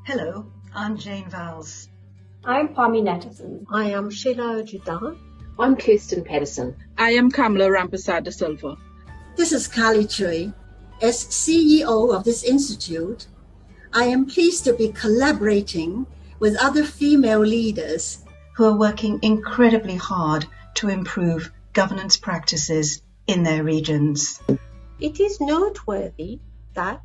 Hello, I'm Jane Vowles. I'm Pami Natterson. I am Sheila Ojeda. I'm Kirsten Patterson. I am Kamala Rampersad de Silva. This is Kali Chui. As CEO of this institute, I am pleased to be collaborating with other female leaders who are working incredibly hard to improve governance practices in their regions. It is noteworthy that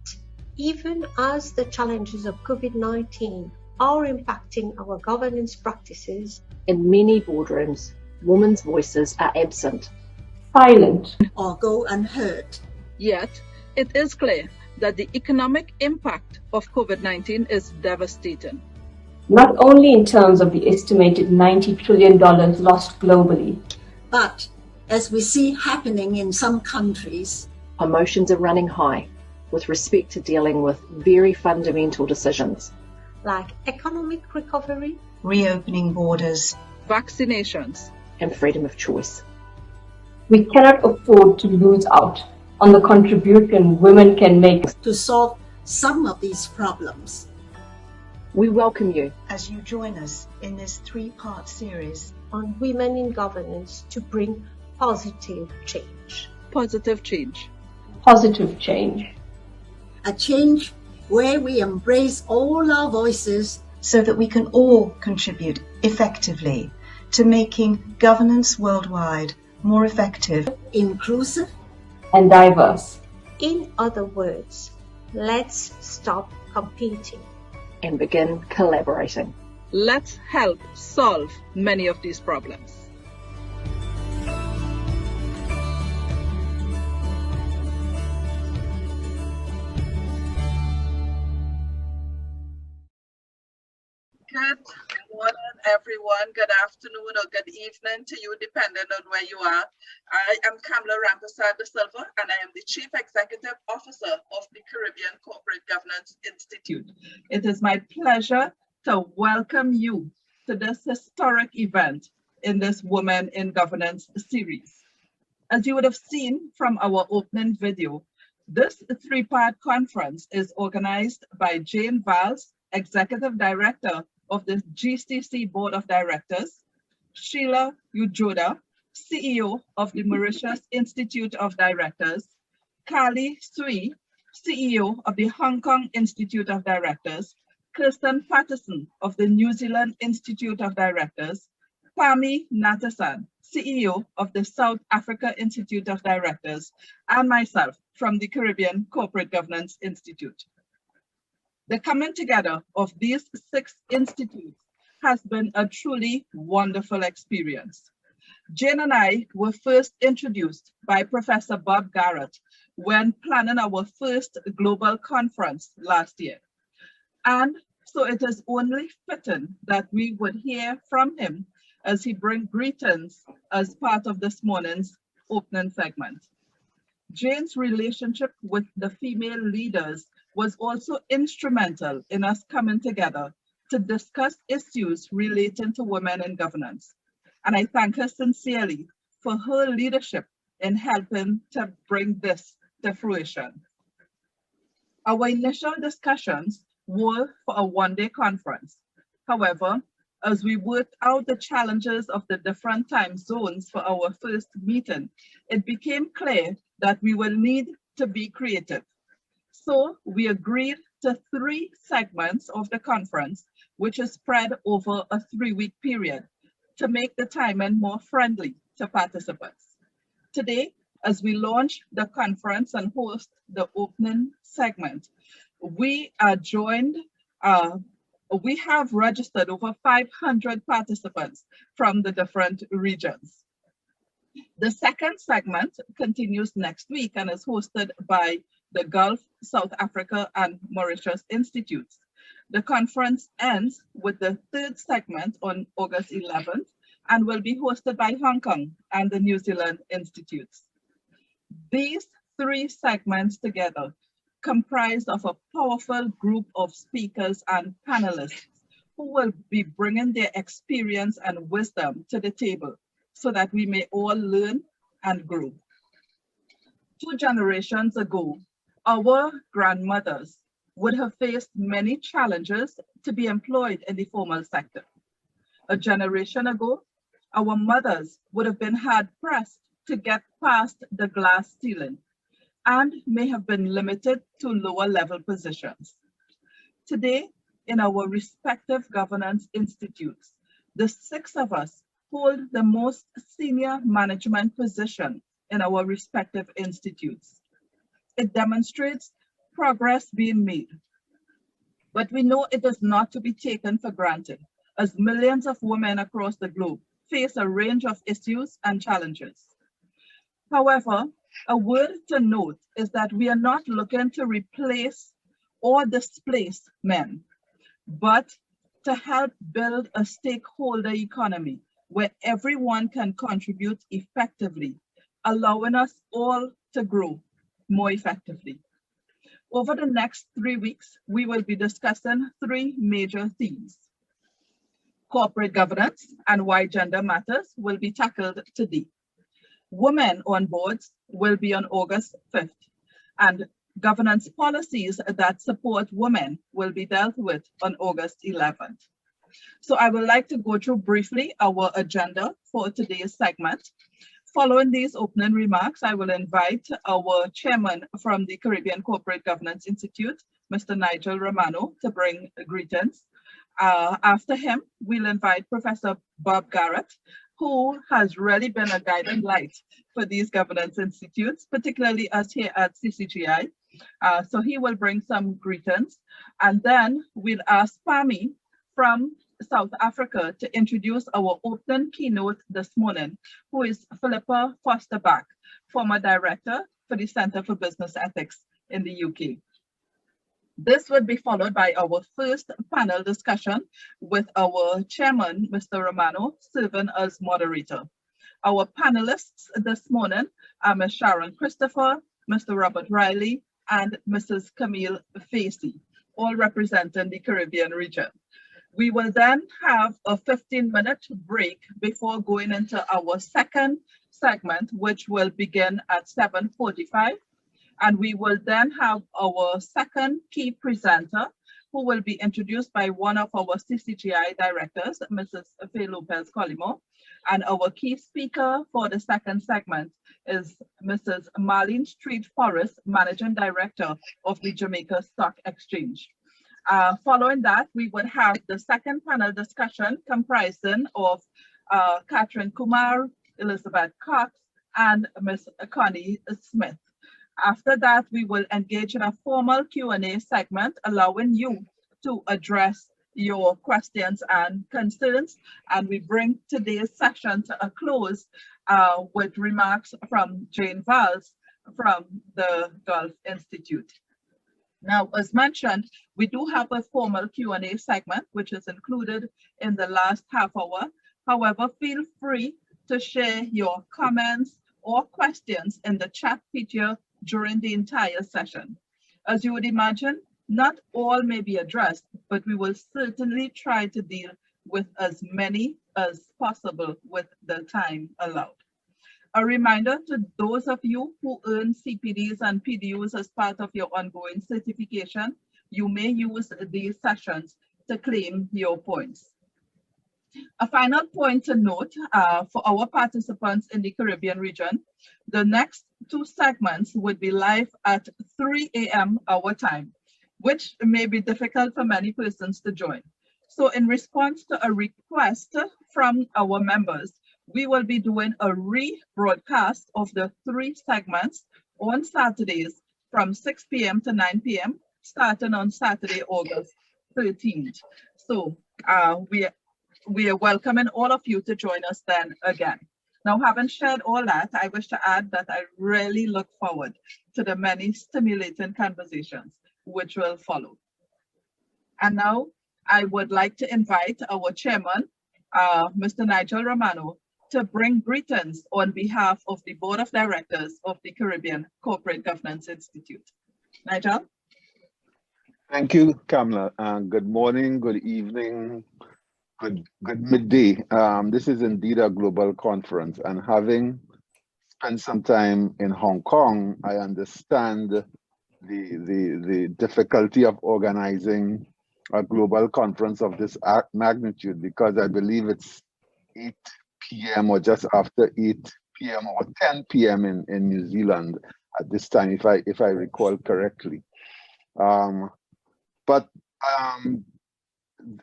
even as the challenges of COVID-19 are impacting our governance practices, in many boardrooms, women's voices are absent, silent, or go unheard. Yet, it is clear that the economic impact of COVID-19 is devastating. not only in terms of the estimated $90 trillion lost globally, But as we see happening in some countries, emotions are running high with respect to dealing with very fundamental decisions. like economic recovery, Reopening borders, Vaccinations, And freedom of choice. we cannot afford to lose out on the contribution women can make to solve some of these problems. We welcome you. as you join us in this 3-part series on women in governance to bring positive change. positive change. positive change. A change where we embrace all our voices so that we can all contribute effectively to making governance worldwide more effective, inclusive, And diverse. In other words, let's stop competing. And begin collaborating. Let's help solve many of these problems. Good morning, everyone. Good afternoon or good evening to you, depending on where you are. I am Kamala Rampersad de Silva, and I am the Chief Executive Officer of the Caribbean Corporate Governance Institute. It is my pleasure to welcome you to this historic event in this Women in Governance series. As you would have seen from our opening video, this 3-part conference is organized by Jane Vowles, Executive Director of the GCC Board of Directors, Sheila Ojeda, CEO of the Mauritius Institute of Directors, Kali Sui, CEO of the Hong Kong Institute of Directors, Kirsten Patterson of the New Zealand Institute of Directors, Pami Natterson, CEO of the South Africa Institute of Directors, and myself from the Caribbean Corporate Governance Institute. The coming together of these 6 institutes has been a truly wonderful experience. Jane and I were first introduced by Professor Bob Garrett when planning our first global conference last year. And so it is only fitting that we would hear from him as he brings greetings as part of this morning's opening segment. Jane's relationship with the female leaders was also instrumental in us coming together to discuss issues relating to women in governance. And I thank her sincerely for her leadership in helping to bring this to fruition. Our initial discussions were for a 1-day conference. However, as we worked out the challenges of the different time zones for our first meeting, it became clear that we will need to be creative. So we agreed to 3 segments of the conference, which is spread over a 3-week period to make the timing more friendly to participants. Today, as we launch the conference and host the opening segment, we are joined, we have registered over 500 participants from the different regions. The second segment continues next week and is hosted by the Gulf, South Africa, and Mauritius Institutes. The conference ends with the 3rd segment on August 11th and will be hosted by Hong Kong and the New Zealand Institutes. These 3 segments together comprise of a powerful group of speakers and panelists who will be bringing their experience and wisdom to the table so that we may all learn and grow. 2 generations ago, our grandmothers would have faced many challenges to be employed in the formal sector. A generation ago, our mothers would have been hard-pressed to get past the glass ceiling and may have been limited to lower-level positions. Today, in our respective governance institutes, the 6 of us hold the most senior management position in our respective institutes. It demonstrates progress being made, but we know it is not to be taken for granted, as millions of women across the globe face a range of issues and challenges. However, a word to note is that we are not looking to replace or displace men, but to help build a stakeholder economy where everyone can contribute effectively, allowing us all to grow more effectively. Over the next 3 weeks, we will be discussing 3 major themes. Corporate governance and why gender matters will be tackled today. Women on boards will be on August 5th, and governance policies that support women will be dealt with on August 11th. So I would like to go through briefly our agenda for today's segment. Following these opening remarks, I will invite our chairman from the Caribbean Corporate Governance Institute, Mr. Nigel Romano, to bring greetings. After him, we'll invite Professor Bob Garrett, who has really been a guiding light for these governance institutes, particularly us here at CCGI. So he will bring some greetings. And then we'll ask Pami from South Africa to introduce our opening keynote this morning, who is Philippa Foster Back, former director for the Center for Business Ethics in the UK. This would be followed by our first panel discussion with our chairman, Mr. Romano, serving as moderator. Our panelists this morning are Ms. Sharon Christopher, Mr. Robert Riley, and Mrs. Camille Facey, all representing the Caribbean region. We will then have a 15-minute break before going into our second segment, which will begin at 7:45. And we will then have our second key presenter, who will be introduced by one of our CCGI directors, Mrs. Faye Lopez Colimo. And our key speaker for the second segment is Mrs. Marlene Street Forrest, Managing Director of the Jamaica Stock Exchange. Following that, we would have the second panel discussion comprising of Catherine Kumar, Elizabeth Cox, and Ms. Connie Smith. After that, we will engage in a formal Q&A segment, allowing you to address your questions and concerns. And we bring today's session to a close with remarks from Jane Valls from the Gulf Institute. Now, as mentioned, we do have a formal Q&A segment, which is included in the last half hour. However, feel free to share your comments or questions in the chat feature during the entire session. As you would imagine, not all may be addressed, but we will certainly try to deal with as many as possible with the time allowed. A reminder to those of you who earn CPDs and PDUs as part of your ongoing certification, you may use these sessions to claim your points. A final point to note for our participants in the Caribbean region, the next 2 segments would be live at 3 a.m. our time, which may be difficult for many persons to join. So in response to a request from our members, we will be doing a rebroadcast of the 3 segments on Saturdays from 6 p.m. to 9 p.m. starting on Saturday, August 13th. So we are welcoming all of you to join us then again. Now, having shared all that, I wish to add that I really look forward to the many stimulating conversations which will follow. And now I would like to invite our chairman, Mr. Nigel Romano, to bring greetings on behalf of the Board of Directors of the Caribbean Corporate Governance Institute. Nigel? Thank you, Kamla. Good morning, good evening, good midday. This is indeed a global conference, and having spent some time in Hong Kong, I understand the difficulty of organizing a global conference of this magnitude, because I believe it's 8 p.m. or just after 8 p.m. or 10 p.m. in New Zealand at this time, if I recall correctly. But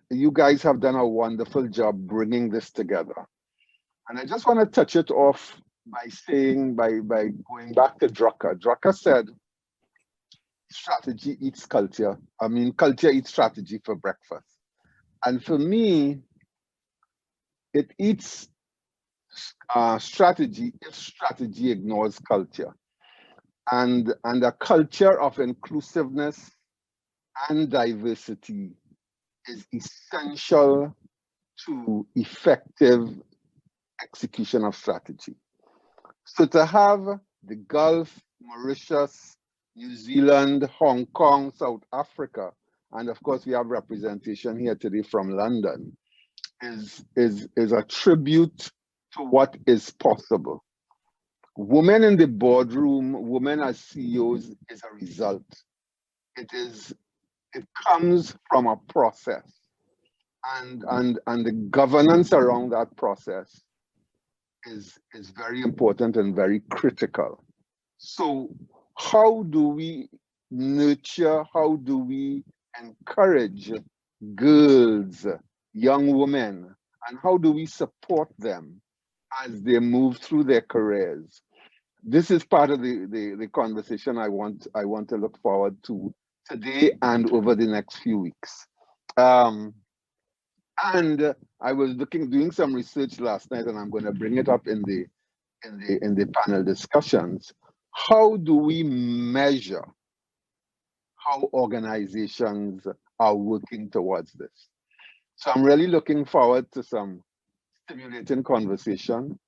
you guys have done a wonderful job bringing this together. And I just want to touch it off by saying, by going back to Drucker. Drucker said, strategy eats culture. I mean, culture eats strategy for breakfast. And for me, it eats strategy if strategy ignores culture. And a culture of inclusiveness and diversity is essential to effective execution of strategy. So to have the Gulf, Mauritius, New Zealand, Hong Kong, South Africa, and of course we have representation here today from London, is a tribute to what is possible. Women in the boardroom, women as CEOs is a result. It comes from a process, and the governance around that process is very important and very critical. So how do we nurture, how do we encourage girls, young women, and how do we support them as they move through their careers? This is part of the conversation I want to look forward to today and over the next few weeks. And I was doing some research last night, and I'm going to bring it up in the panel discussions. How do we measure how organizations are working towards this? So I'm really looking forward to some stimulating conversation,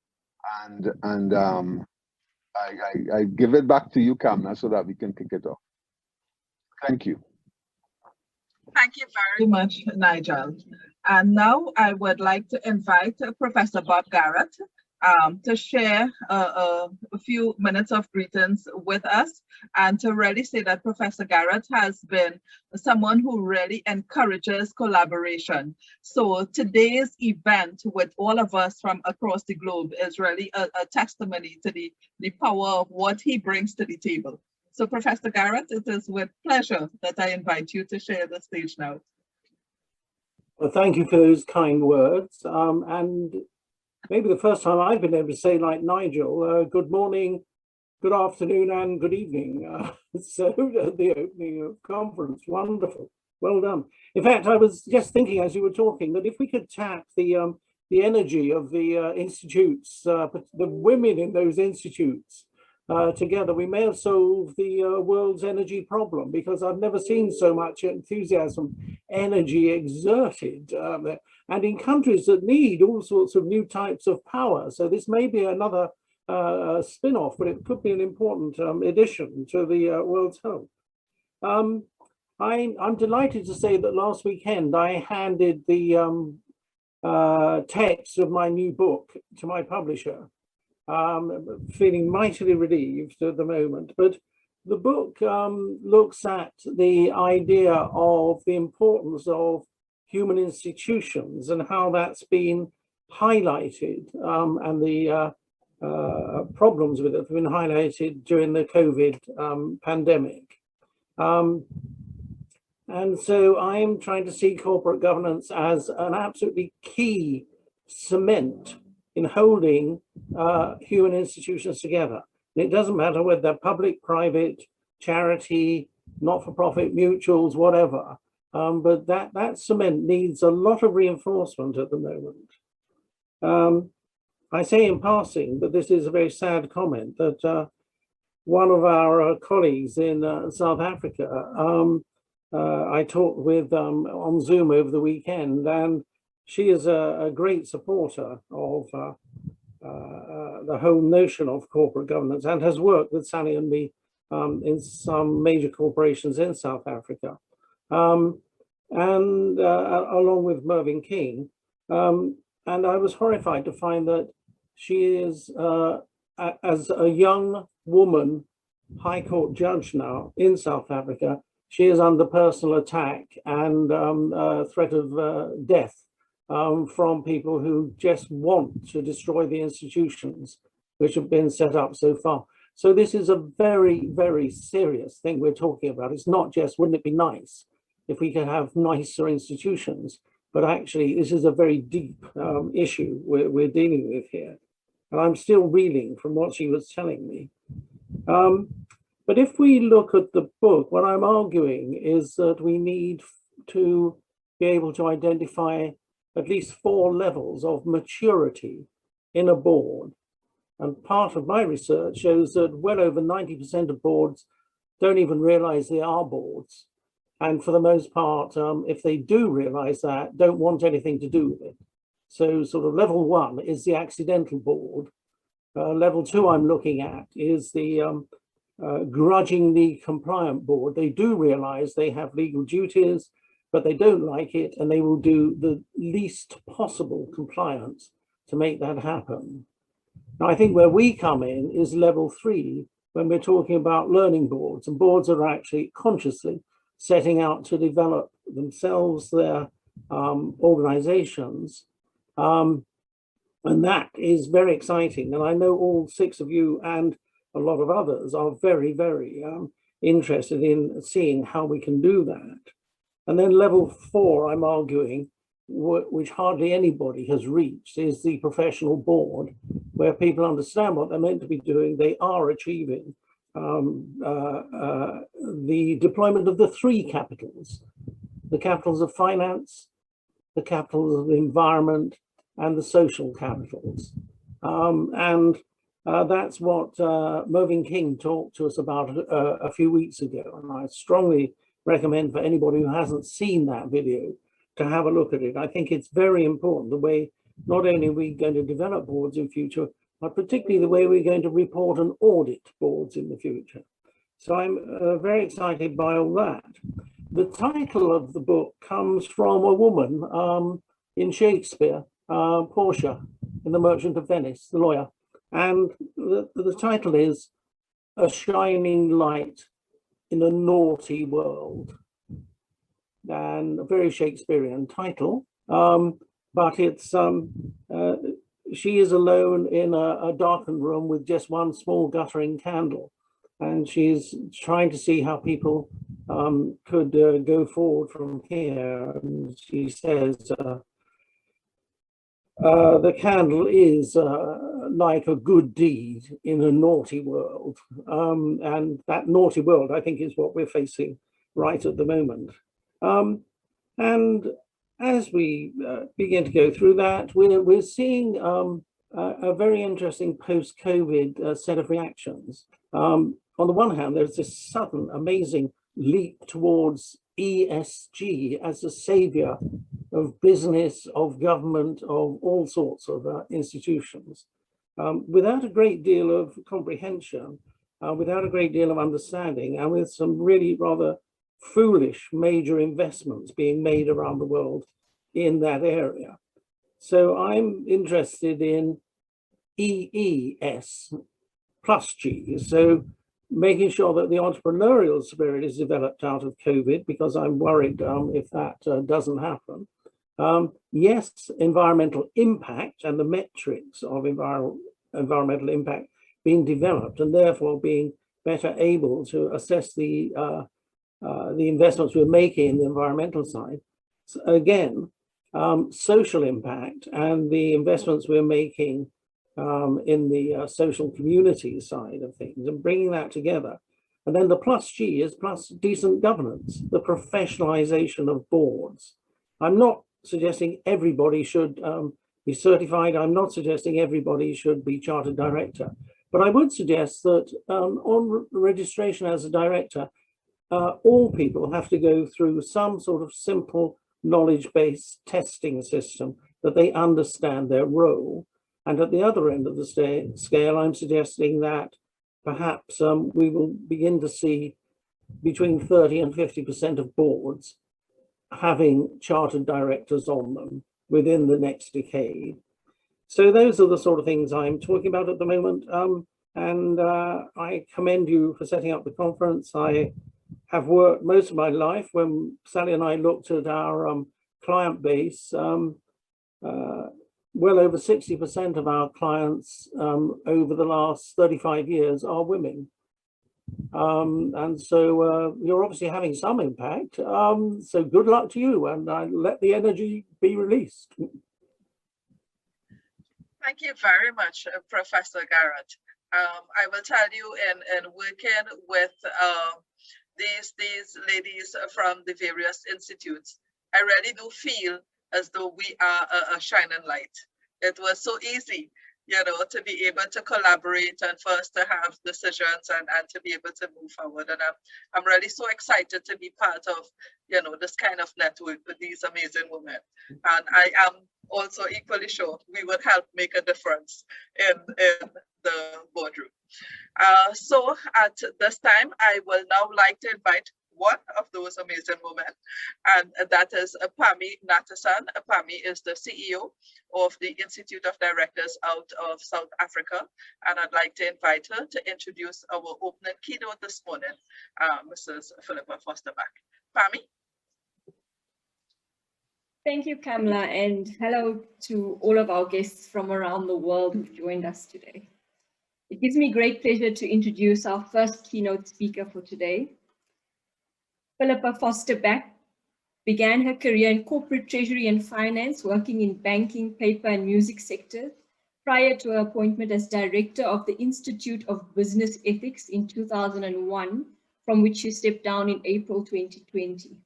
and I give it back to you, Kamna, so that we can kick it off. Thank you. Thank you very much, Nigel. And now I would like to invite Professor Bob Garrett to share a few minutes of greetings with us, and to really say that Professor Garrett has been someone who really encourages collaboration. So today's event with all of us from across the globe is really a testimony to the power of what he brings to the table. So Professor Garrett, it is with pleasure that I invite you to share the stage now. Well, thank you for those kind words. And maybe the first time I've been able to say, like Nigel, good morning, good afternoon, and good evening. So the opening of conference, wonderful, well done. In fact, I was just thinking as you were talking that if we could tap the energy of the institutes, the women in those institutes, together, we may have solved the world's energy problem, because I've never seen so much enthusiasm, energy exerted, and in countries that need all sorts of new types of power. So this may be another spin-off, but it could be an important addition to the world's health. I'm delighted to say that last weekend I handed the text of my new book to my publisher. Feeling mightily relieved at the moment, but the book looks at the idea of the importance of human institutions and how that's been highlighted, and the problems with it have been highlighted during the COVID pandemic. And so I'm trying to see corporate governance as an absolutely key cement in holding human institutions together. And it doesn't matter whether they're public, private, charity, not-for-profit, mutuals, whatever, but that cement needs a lot of reinforcement at the moment. I say in passing, but this is a very sad comment, that one of our colleagues in South Africa, I talked with on Zoom over the weekend, and she is a great supporter of the whole notion of corporate governance, and has worked with Sally and me in some major corporations in South Africa, and along with Mervyn King. And I was horrified to find that she is, as a young woman High Court judge now in South Africa. She is under personal attack and threat of death from people who just want to destroy the institutions which have been set up so far. So this is a very, very serious thing we're talking about. It's not just, wouldn't it be nice if we could have nicer institutions, but actually this is a very deep issue we're dealing with here. And I'm still reeling from what she was telling me. But if we look at the book, what I'm arguing is that we need to be able to identify at least 4 levels of maturity in a board. And part of my research shows that well over 90% of boards don't even realize they are boards. And for the most part, if they do realize that, don't want anything to do with it. So sort of level 1 is the accidental board. Level 2 I'm looking at is the grudgingly compliant board. They do realize they have legal duties, but they don't like it, and they will do the least possible compliance to make that happen. Now, I think where we come in is level 3, when we're talking about learning boards, and boards are actually consciously setting out to develop themselves, their organizations. And that is very exciting. And I know all 6 of you and a lot of others are very, very interested in seeing how we can do that. And then level 4, I'm arguing, which hardly anybody has reached, is the professional board, where people understand what they're meant to be doing. They are achieving the deployment of the 3 capitals, the capitals of finance, the capitals of the environment, and the social capitals. That's what Mervyn King talked to us about a few weeks ago. And I strongly recommend for anybody who hasn't seen that video to have a look at it. I think it's very important the way not only are we going to develop boards in future, but particularly the way we're going to report and audit boards in the future. So I'm very excited by all that. The title of the book comes from a woman in Shakespeare, Portia, in The Merchant of Venice, the lawyer. And the title is A Shining Light in a Naughty World. And a very Shakespearean title, but it's she is alone in a darkened room with just one small guttering candle, and she's trying to see how people could go forward from here. And she says, the candle is like a good deed in a naughty world. And that naughty world, I think, is what we're facing right at the moment. And as we begin to go through that, we're seeing a very interesting post-COVID set of reactions. On the one hand, there's this sudden, amazing leap towards ESG as a savior of business, of government, of all sorts of institutions, without a great deal of comprehension, without a great deal of understanding, and with some really rather foolish major investments being made around the world in that area. So I'm interested in EES plus G. So making sure that the entrepreneurial spirit is developed out of COVID, because I'm worried if that doesn't happen. Yes, environmental impact and the metrics of environmental impact being developed, and therefore being better able to assess the investments we're making in the environmental side. So again, social impact and the investments we're making in the social community side of things, and bringing that together. And then the plus G is plus decent governance, the professionalization of boards. I'm not suggesting everybody should be certified. I'm not suggesting everybody should be chartered director. But I would suggest that on registration as a director, all people have to go through some sort of simple knowledge-based testing system that they understand their role. And at the other end of the scale, I'm suggesting that perhaps we will begin to see between 30 and 50% of boards having chartered directors on them within the next decade. So those are the sort of things I'm talking about at the moment. And I commend you for setting up the conference. I have worked most of my life, when Sally and I looked at our client base, well over 60% of our clients over the last 35 years are women. And so you're obviously having some impact. So good luck to you, and let the energy be released. Thank you very much, Professor Garratt. I will tell you, in working with these ladies from the various institutes, I really do feel as though we are a shining light. It was so easy, you know, to be able to collaborate and for us to have decisions and to be able to move forward. And I'm really so excited to be part of, you know, this kind of network with these amazing women. And I am also equally sure we would help make a difference in the boardroom. So at this time, I will now like to invite one of those amazing women, and that is Pami Natasan. Pami is the CEO of the Institute of Directors out of South Africa, and I'd like to invite her to introduce our opening keynote this morning, Mrs. Philippa Foster Back. Pami? Thank you, Kamla, and hello to all of our guests from around the world who've joined us today. It gives me great pleasure to introduce our first keynote speaker for today. Philippa Foster Back began her career in corporate treasury and finance, working in banking, paper, and music sectors, prior to her appointment as director of the Institute of Business Ethics in 2001, from which she stepped down in April 2020.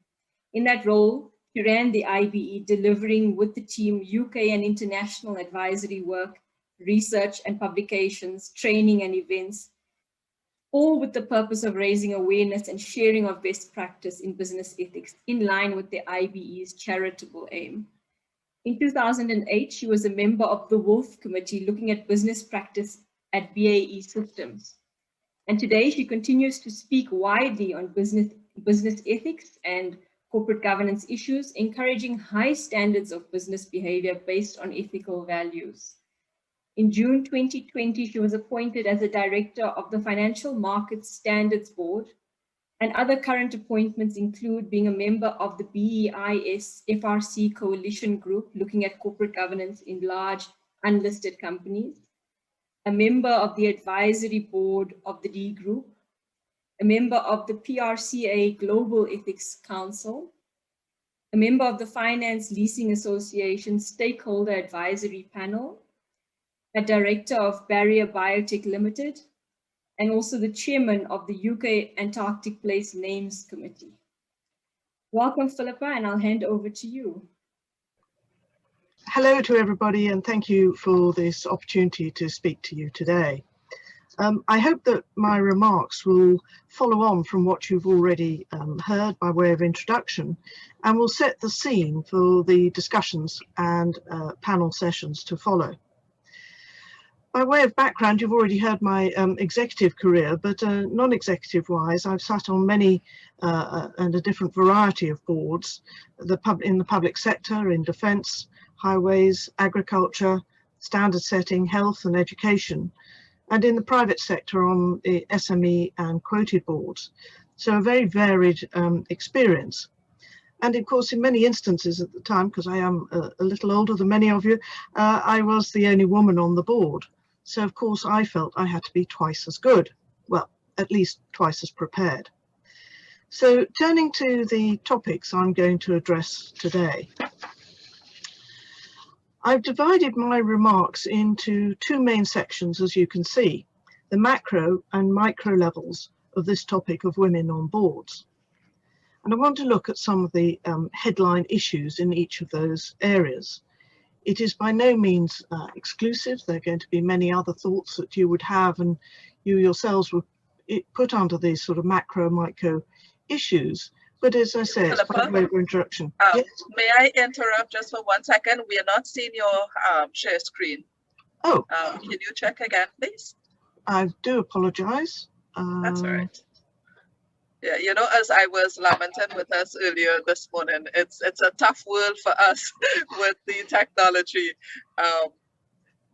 In that role, she ran the IBE, delivering with the team UK and international advisory work, research and publications, training and events, all with the purpose of raising awareness and sharing of best practice in business ethics in line with the IBE's charitable aim. In 2008, she was a member of the Wolf Committee looking at business practice at BAE Systems. And today she continues to speak widely on business ethics and corporate governance issues, encouraging high standards of business behavior based on ethical values. In June 2020, she was appointed as a director of the Financial Markets Standards Board, and other current appointments include being a member of the BEIS FRC Coalition Group looking at corporate governance in large unlisted companies, a member of the advisory board of the D Group, a member of the PRCA Global Ethics Council, a member of the Finance Leasing Association Stakeholder Advisory Panel, a director of Barrier Biotech Limited, and also the chairman of the UK Antarctic Place Names Committee. Welcome, Philippa, and I'll hand over to you. Hello to everybody, and thank you for this opportunity to speak to you today. I hope that my remarks will follow on from what you've already heard by way of introduction, and will set the scene for the discussions and panel sessions to follow. By way of background, you've already heard my executive career, but non-executive wise, I've sat on many and a different variety of boards, in the public sector, in defence, highways, agriculture, standard setting, health and education, and in the private sector on the SME and quoted boards. So a very varied experience. And of course, in many instances at the time, because I am a little older than many of you, I was the only woman on the board. So of course I felt I had to be twice as good, well, at least twice as prepared. So turning to the topics I'm going to address today. I've divided my remarks into two main sections, as you can see, the macro and micro levels of this topic of women on boards. And I want to look at some of the headline issues in each of those areas. It is by no means exclusive. There are going to be many other thoughts that you would have, and you yourselves would put under these sort of macro, micro issues. But as I say, it's by way of introduction. Yes? May I interrupt just for 1 second? We are not seeing your share screen. Oh. Can you check again, please? I do apologize. That's all right. Yeah, you know, as I was lamenting with us earlier this morning, it's a tough world for us with the technology.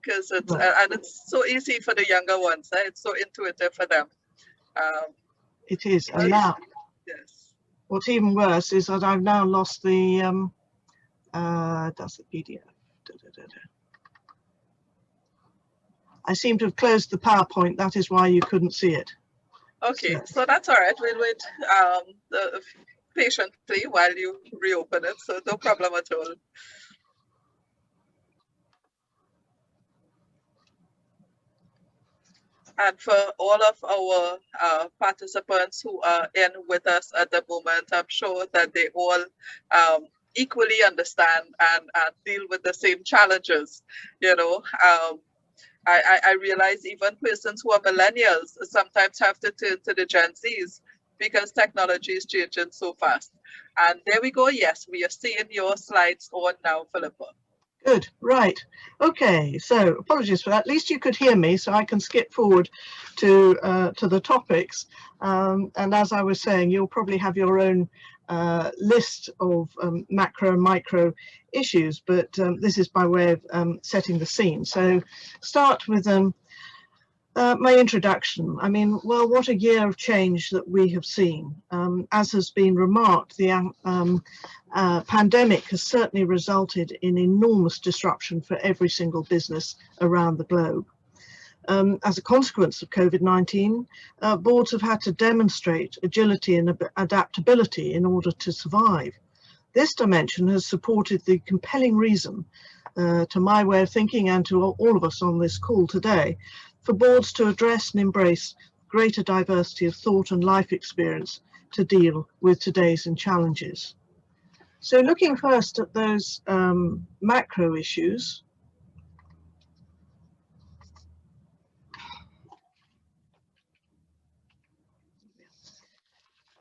because it's Right. and it's so easy for the younger ones. It's so intuitive for them. It is, and Right. now Yes. what's even worse is that I've now lost the that's the PDF. I seem to have closed the PowerPoint. That is why you couldn't see it. Okay, so that's all right. We'll wait patiently while you reopen it, so no problem at all. And for all of our participants who are in with us at the moment, I'm sure that they all equally understand and deal with the same challenges. You know, I realize even persons who are millennials sometimes have to turn to the Gen Zs because technology is changing so fast. And there we go. Yes, we are seeing your slides on now, Philippa. Good, right. Okay, so apologies for that. At least you could hear me, so I can skip forward to the topics. And as I was saying, you'll probably have your own list of macro and micro issues, but this is by way of setting the scene. So start with my introduction. I mean, well, what a year of change that we have seen. As has been remarked, the pandemic has certainly resulted in enormous disruption for every single business around the globe. As a consequence of COVID-19, boards have had to demonstrate agility and adaptability in order to survive. This dimension has supported the compelling reason, to my way of thinking and to all of us on this call today, for boards to address and embrace greater diversity of thought and life experience to deal with today's challenges. So looking first at those macro issues,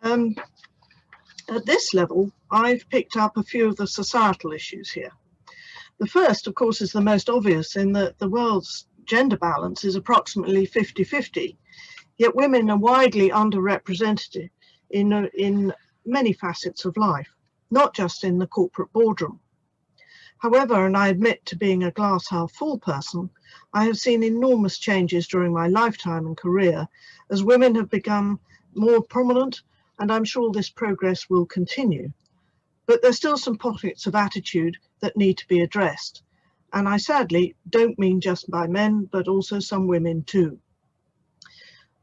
at this level, I've picked up a few of the societal issues here. The first, of course, is the most obvious in that the world's gender balance is approximately 50-50, yet women are widely underrepresented in many facets of life, not just in the corporate boardroom. However, and I admit to being a glass half full person, I have seen enormous changes during my lifetime and career as women have become more prominent, and I'm sure this progress will continue. But there's still some pockets of attitude that need to be addressed. And I sadly don't mean just by men, but also some women too.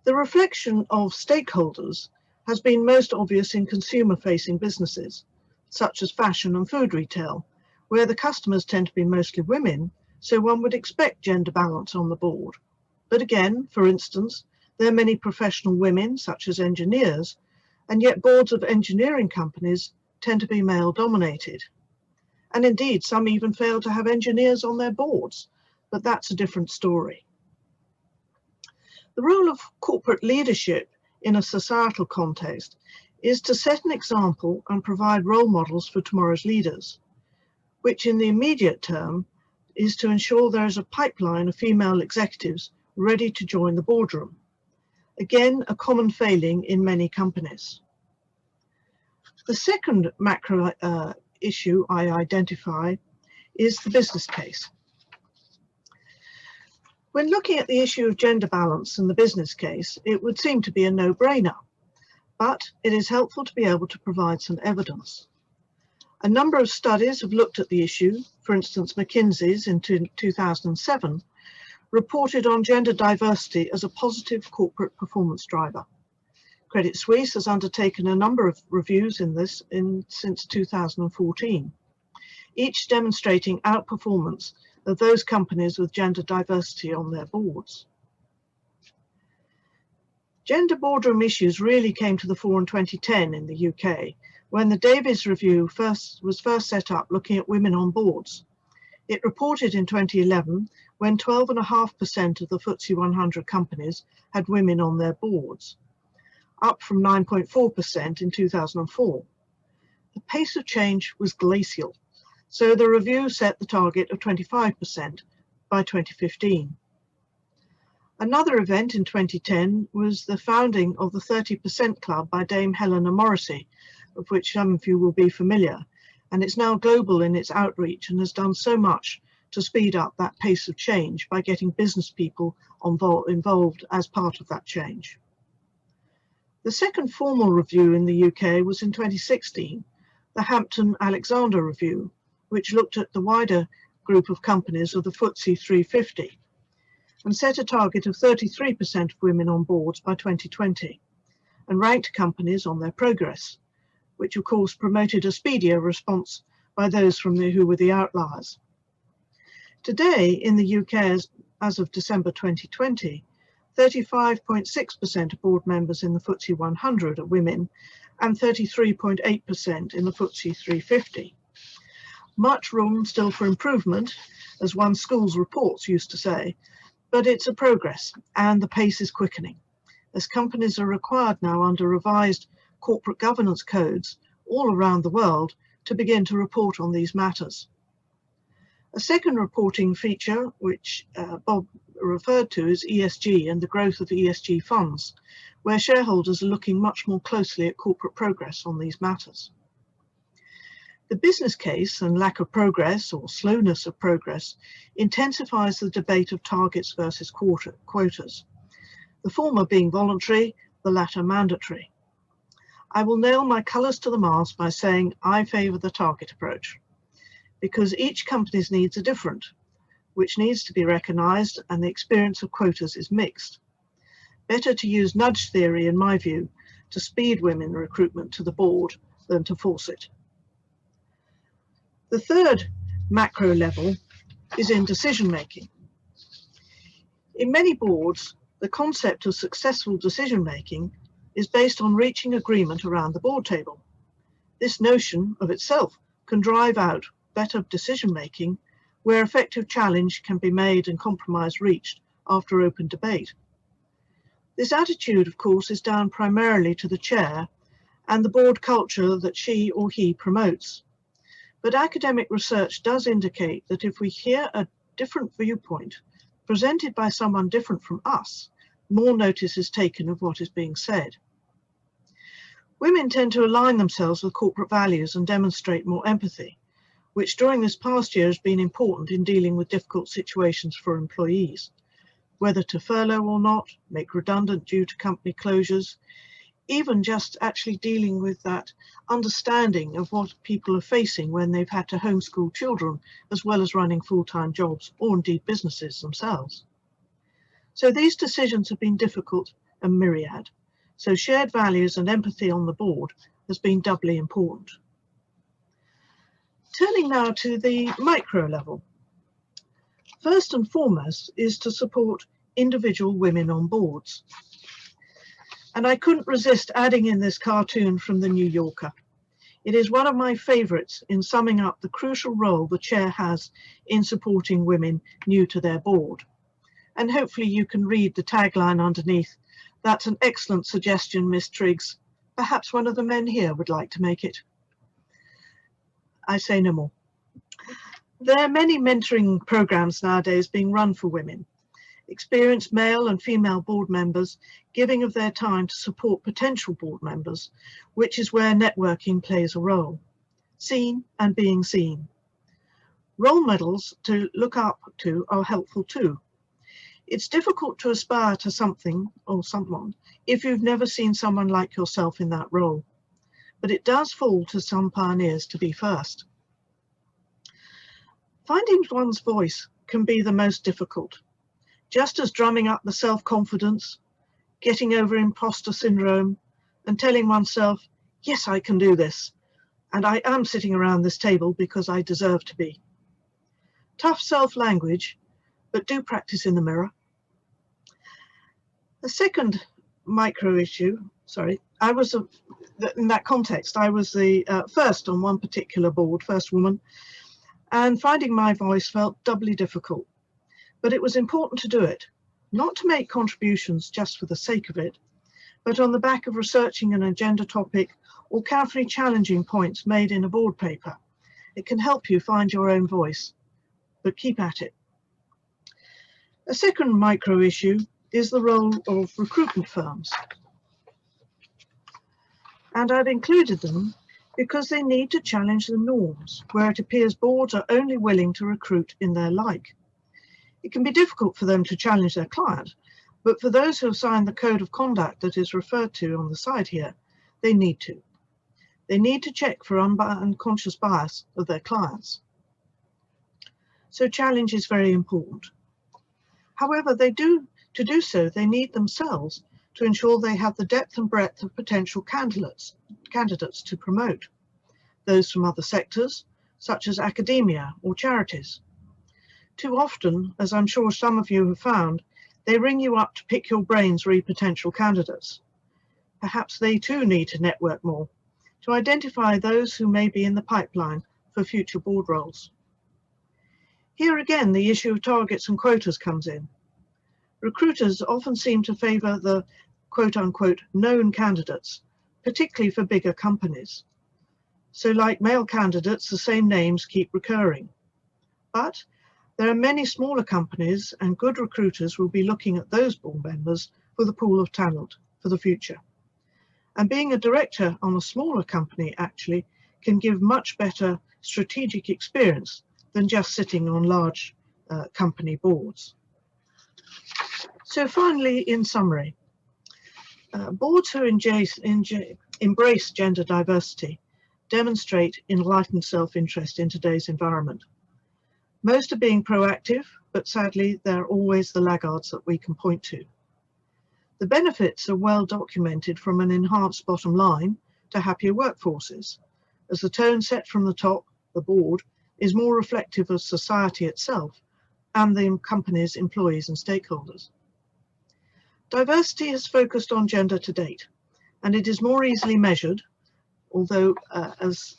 The reflection of stakeholders has been most obvious in consumer-facing businesses, such as fashion and food retail, where the customers tend to be mostly women, so one would expect gender balance on the board. But again, for instance, there are many professional women, such as engineers, and yet boards of engineering companies tend to be male-dominated. And indeed, some even fail to have engineers on their boards, but that's a different story. The role of corporate leadership in a societal context is to set an example and provide role models for tomorrow's leaders, which in the immediate term is to ensure there is a pipeline of female executives ready to join the boardroom. Again, a common failing in many companies. The second macro issue I identify is the business case. When looking at the issue of gender balance in the business case, it would seem to be a no-brainer, but it is helpful to be able to provide some evidence. A number of studies have looked at the issue. For instance, McKinsey's in 2007 reported on gender diversity as a positive corporate performance driver. Credit Suisse has undertaken a number of reviews in this since 2014, each demonstrating outperformance of those companies with gender diversity on their boards. Gender boardroom issues really came to the fore in 2010 in the UK, when the Davies Review was first set up looking at women on boards. It reported in 2011 when 12.5% of the FTSE 100 companies had women on their boards, up from 9.4% in 2004. The pace of change was glacial, so the review set the target of 25% by 2015. Another event in 2010 was the founding of the 30% Club by Dame Helena Morrissey, of which some of you will be familiar, and it's now global in its outreach and has done so much to speed up that pace of change by getting business people involved as part of that change. The second formal review in the UK was in 2016, the Hampton-Alexander Review, which looked at the wider group of companies of the FTSE 350 and set a target of 33% of women on boards by 2020 and ranked companies on their progress, which of course promoted a speedier response by those who were the outliers. Today in the UK, as of December 2020, 35.6% of board members in the FTSE 100 are women and 33.8% in the FTSE 350. Much room still for improvement, as one school's reports used to say, but it's a progress and the pace is quickening, as companies are required now under revised corporate governance codes all around the world to begin to report on these matters. A second reporting feature, which Bob referred to, is ESG and the growth of ESG funds, where shareholders are looking much more closely at corporate progress on these matters. The business case and lack of progress or slowness of progress intensifies the debate of targets versus quotas, the former being voluntary, the latter mandatory. I will nail my colours to the mast by saying I favour the target approach, because each company's needs are different, which needs to be recognised, and the experience of quotas is mixed. Better to use nudge theory, in my view, to speed women recruitment to the board than to force it. The third macro level is in decision making. In many boards, the concept of successful decision making is based on reaching agreement around the board table. This notion of itself can drive out better decision making where effective challenge can be made and compromise reached after open debate. This attitude, of course, is down primarily to the chair and the board culture that she or he promotes. But academic research does indicate that if we hear a different viewpoint presented by someone different from us, more notice is taken of what is being said. Women tend to align themselves with corporate values and demonstrate more empathy, which during this past year has been important in dealing with difficult situations for employees, whether to furlough or not, make redundant due to company closures, even just actually dealing with that understanding of what people are facing when they've had to homeschool children, as well as running full-time jobs or indeed businesses themselves. So these decisions have been difficult and myriad. So shared values and empathy on the board has been doubly important. Turning now to the micro level. First and foremost is to support individual women on boards. And I couldn't resist adding in this cartoon from the New Yorker. It is one of my favourites in summing up the crucial role the chair has in supporting women new to their board. And hopefully you can read the tagline underneath. That's an excellent suggestion, Miss Triggs. Perhaps one of the men here would like to make it. I say no more. There are many mentoring programs nowadays being run for women. Experienced male and female board members giving of their time to support potential board members, which is where networking plays a role. Seen and being seen. Role models to look up to are helpful too. It's difficult to aspire to something or someone if you've never seen someone like yourself in that role, but it does fall to some pioneers to be first. Finding one's voice can be the most difficult. Just as drumming up the self-confidence, getting over imposter syndrome, and telling oneself, yes, I can do this, and I am sitting around this table because I deserve to be. Tough self-language, but do practice in the mirror. The second micro issue, in that context, I was the first on one particular board, first woman, and finding my voice felt doubly difficult. But it was important to do it, not to make contributions just for the sake of it, but on the back of researching an agenda topic or carefully challenging points made in a board paper. It can help you find your own voice, but keep at it. A second micro issue is the role of recruitment firms. And I've included them because they need to challenge the norms where it appears boards are only willing to recruit in their like. It can be difficult for them to challenge their client, but for those who have signed the code of conduct that is referred to on the side here, they need to. They need to check for unconscious bias of their clients. So challenge is very important. However, to do so, they need themselves to ensure they have the depth and breadth of potential candidates to promote, those from other sectors, such as academia or charities. Too often, as I'm sure some of you have found, they ring you up to pick your brains re potential candidates. Perhaps they too need to network more to identify those who may be in the pipeline for future board roles. Here again, the issue of targets and quotas comes in. Recruiters often seem to favour the quote-unquote known candidates, particularly for bigger companies. So like male candidates, the same names keep recurring. But there are many smaller companies, and good recruiters will be looking at those board members for the pool of talent for the future. And being a director on a smaller company actually can give much better strategic experience than just sitting on large company boards. So finally, in summary, boards who embrace gender diversity demonstrate enlightened self-interest in today's environment. Most are being proactive, but sadly, they're always the laggards that we can point to. The benefits are well documented, from an enhanced bottom line to happier workforces, as the tone set from the top, the board, is more reflective of society itself and the company's employees and stakeholders. Diversity has focused on gender to date, and it is more easily measured, although as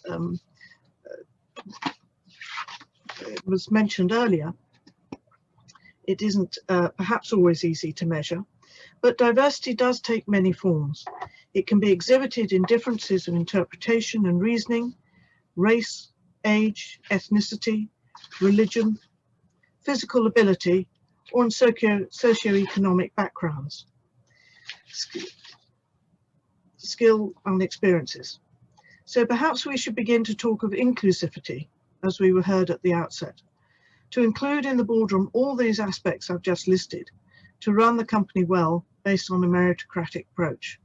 it was mentioned earlier, it isn't perhaps always easy to measure, but diversity does take many forms. It can be exhibited in differences of interpretation and reasoning, race, age, ethnicity, religion, physical ability, or in socio-economic backgrounds, skill and experiences. So perhaps we should begin to talk of inclusivity, as we were heard at the outset, to include in the boardroom all these aspects I've just listed, to run the company well based on a meritocratic approach.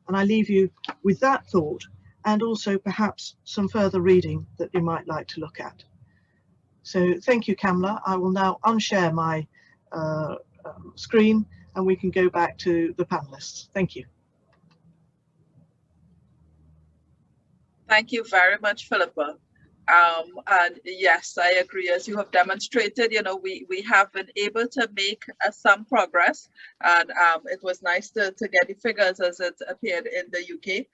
And I leave you with that thought, and also perhaps some further reading that you might like to look at. So thank you, Kamla. I will now unshare my screen, and we can go back to the panelists. Thank you. Thank you very much, Philippa. And yes, I agree. As you have demonstrated, you know, we have been able to make some progress, and it was nice to get the figures as it appeared in the UK.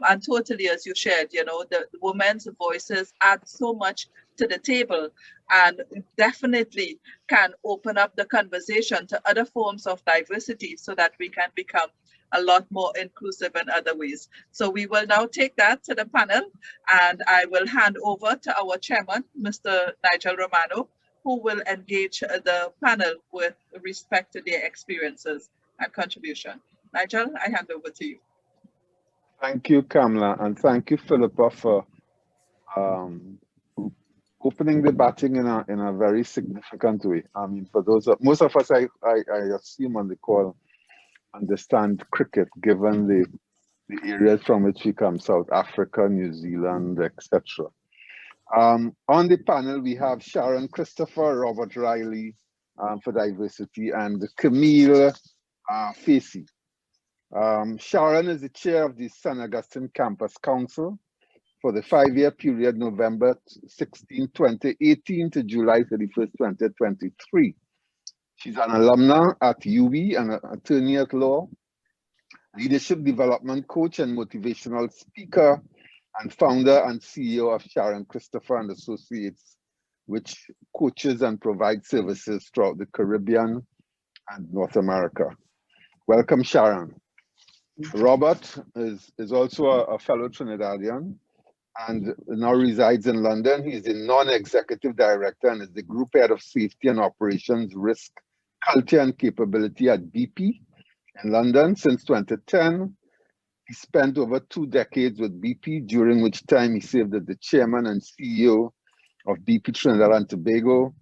And totally, as you shared, you know, the women's voices add so much to the table, and definitely can open up the conversation to other forms of diversity so that we can become a lot more inclusive in other ways. So we will now take that to the panel, and I will hand over to our chairman, Mr. Nigel Romano, who will engage the panel with respect to their experiences and contribution. Nigel, I hand over to you. Thank you, Kamla, and thank you, Philippa, for opening the batting in a very significant way. I mean, for those of, most of us, I assume on the call, understand cricket, given the areas from which we come, South Africa, New Zealand, etc. On the panel, we have Sharon Christopher, Robert Riley for diversity, and Camille Facey. Sharon is the chair of the St. Augustine Campus Council for the 5-year period, November 16, 2018 to July 31st, 2023. She's an alumna at UWI and an attorney at law, leadership development coach and motivational speaker, and founder and CEO of Sharon Christopher and Associates, which coaches and provides services throughout the Caribbean and North America. Welcome, Sharon. Robert is also a fellow Trinidadian and now resides in London. He's the non-executive director and is the group head of safety and operations, risk, culture and capability at BP in London since 2010. He spent over 2 decades with BP, during which time he served as the chairman and CEO of BP Trinidad and Tobago.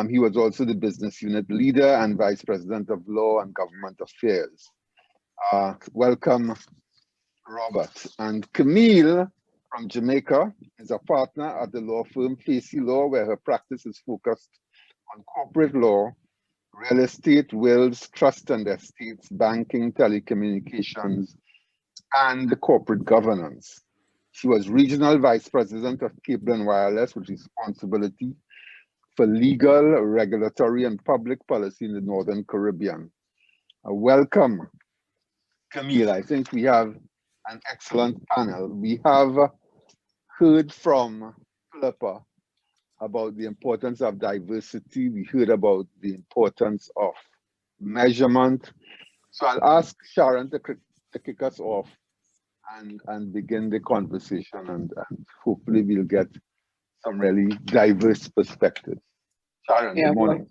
He was also the business unit leader and vice president of law and government affairs. Welcome, Robert. And Camille from Jamaica is a partner at the law firm Facey Law, where her practice is focused on corporate law, real estate, wills, trust and estates, banking, telecommunications, and corporate governance. She was regional vice president of Cable and Wireless, with responsibility for legal, regulatory, and public policy in the Northern Caribbean. Welcome, Camille. I think we have an excellent panel. We have heard from Philippa about the importance of diversity. We heard about the importance of measurement. So I'll ask Sharon to kick us off and begin the conversation, and hopefully we'll get some really diverse perspectives. Sharon, good morning.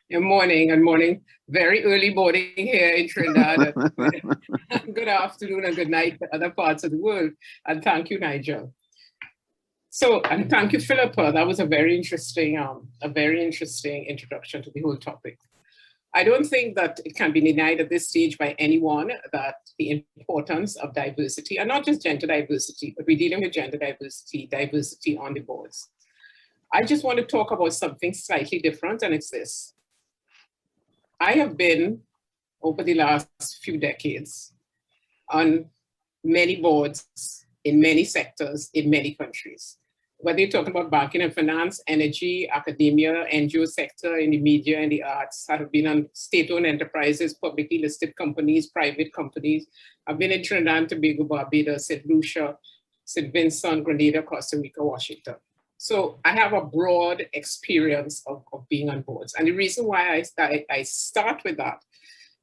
Good morning. Very early morning here in Trinidad. Good afternoon and good night to other parts of the world. And thank you, Nigel. So, and thank you, Philippa. That was a very interesting introduction to the whole topic. I don't think that it can be denied at this stage by anyone that the importance of diversity, and not just gender diversity, but we're dealing with gender diversity, diversity on the boards. I just want to talk about something slightly different, and it's this. I have been, over the last few decades, on many boards, in many sectors, in many countries. Whether you're talking about banking and finance, energy, academia, NGO sector, in the media and the arts. I have been on state-owned enterprises, publicly listed companies, private companies. I've been in Trinidad and Tobago, Barbados, St. Lucia, St. Vincent, Grenada, Costa Rica, Washington. So I have a broad experience of being on boards. And the reason why I start with that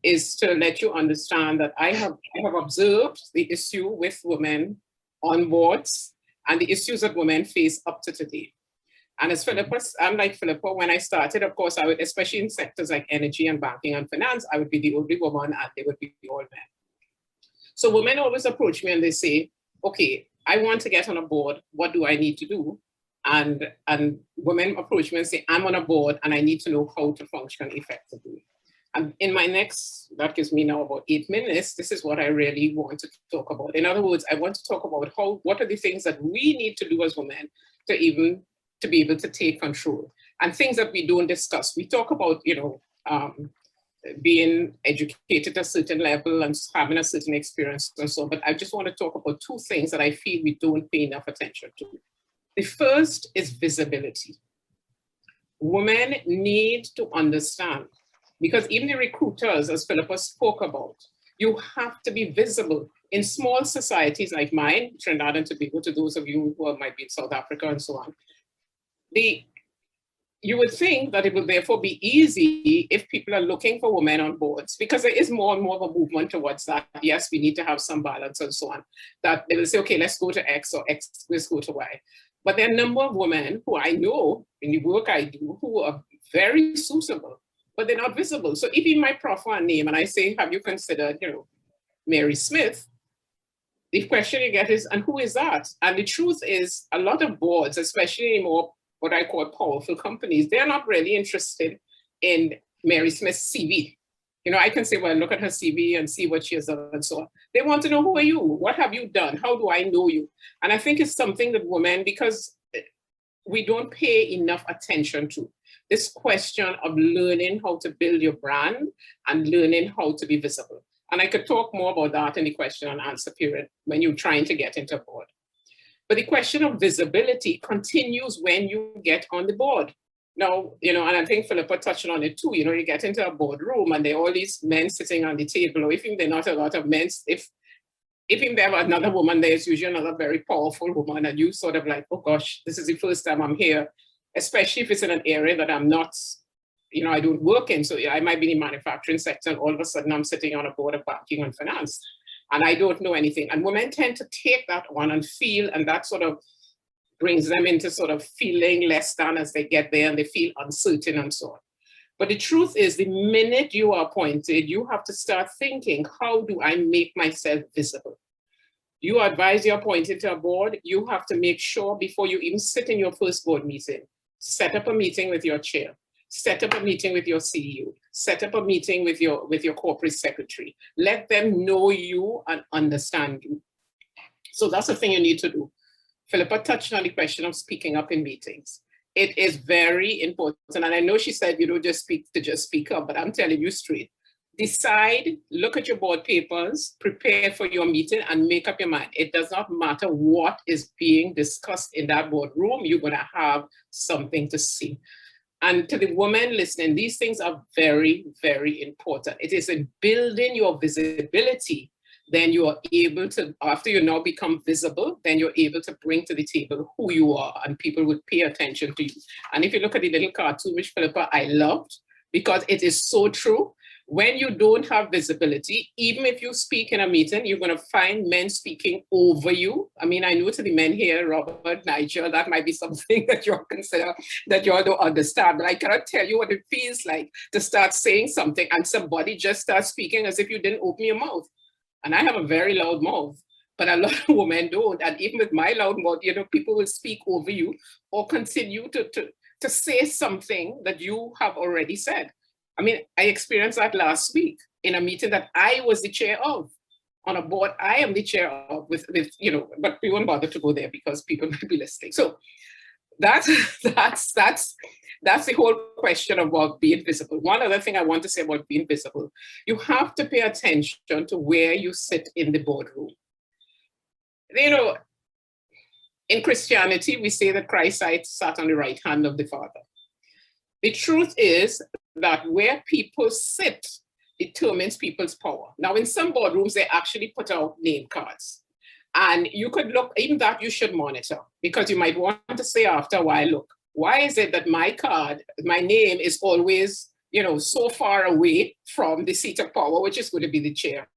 is to let you understand that I have observed the issue with women on boards and the issues that women face up to today. And as Philippa, I'm like Philippa, when I started, of course, I would, especially in sectors like energy and banking and finance, I would be the only woman and they would be all men. So women always approach me and they say, okay, I want to get on a board. What do I need to do? And women approach me and say, I'm on a board and I need to know how to function effectively. And in my next, that gives me now about 8 minutes, this is what I really want to talk about. In other words, I want to talk about what are the things that we need to do as women to be able to take control, and things that we don't discuss. We talk about, being educated at a certain level and having a certain experience and so on, but I just want to talk about 2 things that I feel we don't pay enough attention to. The first is visibility. Women need to understand, because even the recruiters, as Philippa spoke about, you have to be visible. In small societies like mine, Trinidad and Tobago, to those of you who might be in South Africa and so on, you would think that it would therefore be easy if people are looking for women on boards, because there is more and more of a movement towards that. Yes, we need to have some balance and so on, that they will say, okay, let's go to X, or X, let's go to Y. But there are a number of women who I know in the work I do who are very suitable, but they're not visible. So if you might proffer a name and I say, have you considered, Mary Smith? The question you get is, and who is that? And the truth is, a lot of boards, especially more what I call powerful companies, they're not really interested in Mary Smith's CV. I can say, well, look at her CV and see what she has done and so on. They want to know, who are you? What have you done? How do I know you? And I think it's something that women, because we don't pay enough attention to, this question of learning how to build your brand and learning how to be visible. And I could talk more about that in the question and answer period when you're trying to get into a board. But the question of visibility continues when you get on the board. Now, and I think Philippa touched on it too, you get into a boardroom and there are all these men sitting on the table, or if there are not a lot of men, if they have another woman, there's usually another very powerful woman, and you sort of like, oh gosh, this is the first time I'm here, especially if it's in an area that I'm not, I don't work in. So I might be in the manufacturing sector and all of a sudden I'm sitting on a board of banking and finance and I don't know anything. And women tend to take that on and feel, and that sort of brings them into sort of feeling less than as they get there and they feel uncertain and so on. But the truth is, the minute you are appointed, you have to start thinking, how do I make myself visible? You advise you're appointed to a board, you have to make sure before you even sit in your first board meeting, set up a meeting with your chair, set up a meeting with your CEO, set up a meeting with your corporate secretary. Let them know you and understand you. So that's the thing you need to do. Philippa touched on the question of speaking up in meetings. It is very important. And I know she said you don't just speak up, but I'm telling you straight. Decide, look at your board papers, prepare for your meeting, and make up your mind. It does not matter what is being discussed in that boardroom, you're going to have something to say. And to the women listening, these things are very, very important. It is in building your visibility, then you are able to, after you now become visible, then you're able to bring to the table who you are, and people would pay attention to you. And if you look at the little cartoon, which Philippa, I loved, because it is so true. When you don't have visibility, even if you speak in a meeting, you're going to find men speaking over you. I mean, I know to the men here, Robert, Nigel, that might be something that you'll consider, that you all don't understand, but I cannot tell you what it feels like to start saying something and somebody just starts speaking as if you didn't open your mouth. And I have a very loud mouth, but a lot of women don't. And even with my loud mouth, you know, people will speak over you or continue to say something that you have already said. I mean, I experienced that last week in a meeting that I was the chair of. On a board, I am the chair of with you know, but we won't bother to go there because people might be listening. So that's the whole question about being visible. One other thing I want to say about being visible, you have to pay attention to where you sit in the boardroom. You know, in Christianity, we say that Christ sat on the right hand of the Father. The truth is that where people sit determines people's power. Now, in some boardrooms, they actually put out name cards. And you could look, even that you should monitor, because you might want to say after a while, look, why is it that my card, my name is always, you know, so far away from the seat of power, which is going to be the chair?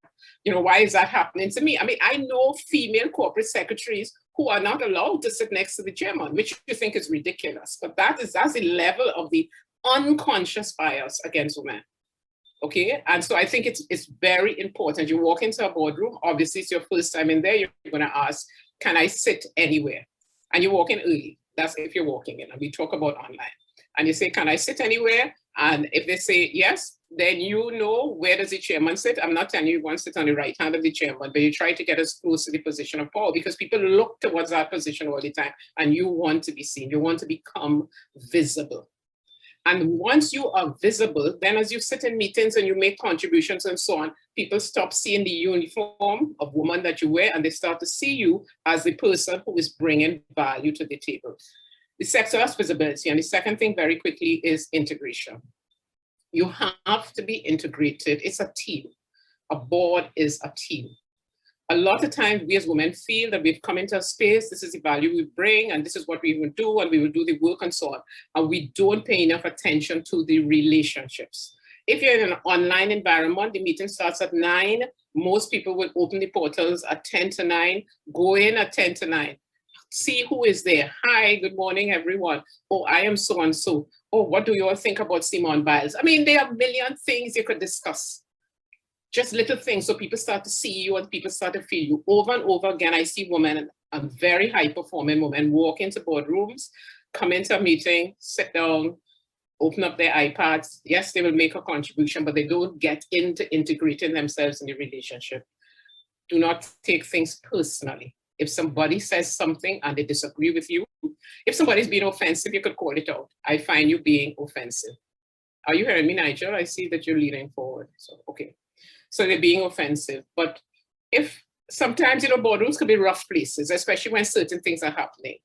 You know, why is that happening to me? I mean, I know female corporate secretaries who are not allowed to sit next to the chairman, which you think is ridiculous. But that's the level of the unconscious bias against women. Okay, and so I think it's very important. You walk into a boardroom, obviously it's your first time in there, you're going to ask, can I sit anywhere? And you walk in early. That's if you're walking in, and we talk about online. And you say, can I sit anywhere? And if they say yes, then you know where does the chairman sit. I'm not telling you you want to sit on the right hand of the chairman, but you try to get as close to the position of power, because people look towards that position all the time, and you want to be seen. You want to become visible. And once you are visible, then as you sit in meetings and you make contributions and so on, people stop seeing the uniform of woman that you wear, and they start to see you as the person who is bringing value to the table. The sector has visibility. And the second thing very quickly is integration. You have to be integrated. It's a team. A board is a team. A lot of times we as women feel that we've come into a space, this is the value we bring, and this is what we will do, and we will do the work and so on. And we don't pay enough attention to the relationships. If you're in an online environment, the meeting starts at 9. Most people will open the portals at 10 to 9, go in at 10 to 9. See who is there. Hi, good morning, everyone. Oh, I am so-and-so. Oh, what do you all think about Simone Biles? I mean, there are a million things you could discuss. Just little things, so people start to see you and people start to feel you. Over and over again, I see women, and very high-performing women, walk into boardrooms, come into a meeting, sit down, open up their iPads. Yes, they will make a contribution, but they don't get into integrating themselves in the relationship. Do not take things personally. If somebody says something and they disagree with you, if somebody's being offensive, you could call it out. I find you being offensive. Are you hearing me, Nigel? I see that you're leaning forward. So, okay. So they're being offensive. But if sometimes, you know, boardrooms could be rough places, especially when certain things are happening.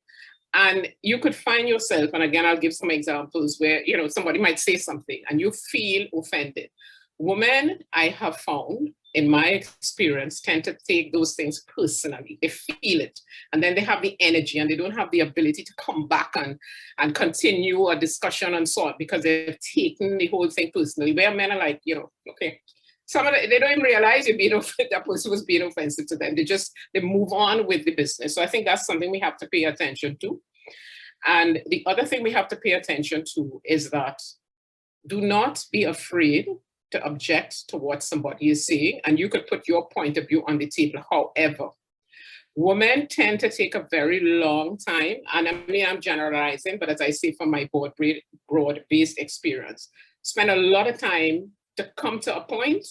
And you could find yourself, and again, I'll give some examples where, you know, somebody might say something and you feel offended. Women, I have found, in my experience, tend to take those things personally. They feel it. And then they have the energy, and they don't have the ability to come back and continue a discussion and so on, because they've taken the whole thing personally. Where men are like, you know, okay. They don't even realize that person was being offensive to them. They move on with the business. So I think that's something we have to pay attention to. And the other thing we have to pay attention to is that do not be afraid to object to what somebody is saying, and you could put your point of view on the table. However, women tend to take a very long time, and I mean, I'm generalizing, but as I say from my broad-based experience, spend a lot of time to come to a point,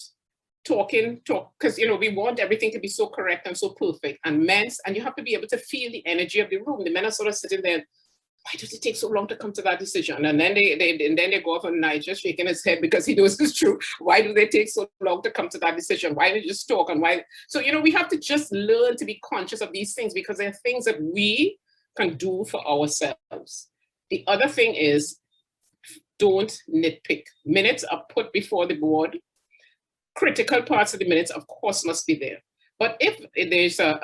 talk, because we want everything to be so correct and so perfect, and you have to be able to feel the energy of the room. The men are sort of sitting there, why does it take so long to come to that decision? And then they go off on Nigel shaking his head because he knows it's true. Why do they take so long to come to that decision? Why don't you just talk? And why? So, we have to just learn to be conscious of these things, because they're things that we can do for ourselves. The other thing is, don't nitpick. Minutes are put before the board. Critical parts of the minutes, of course, must be there. But if there's a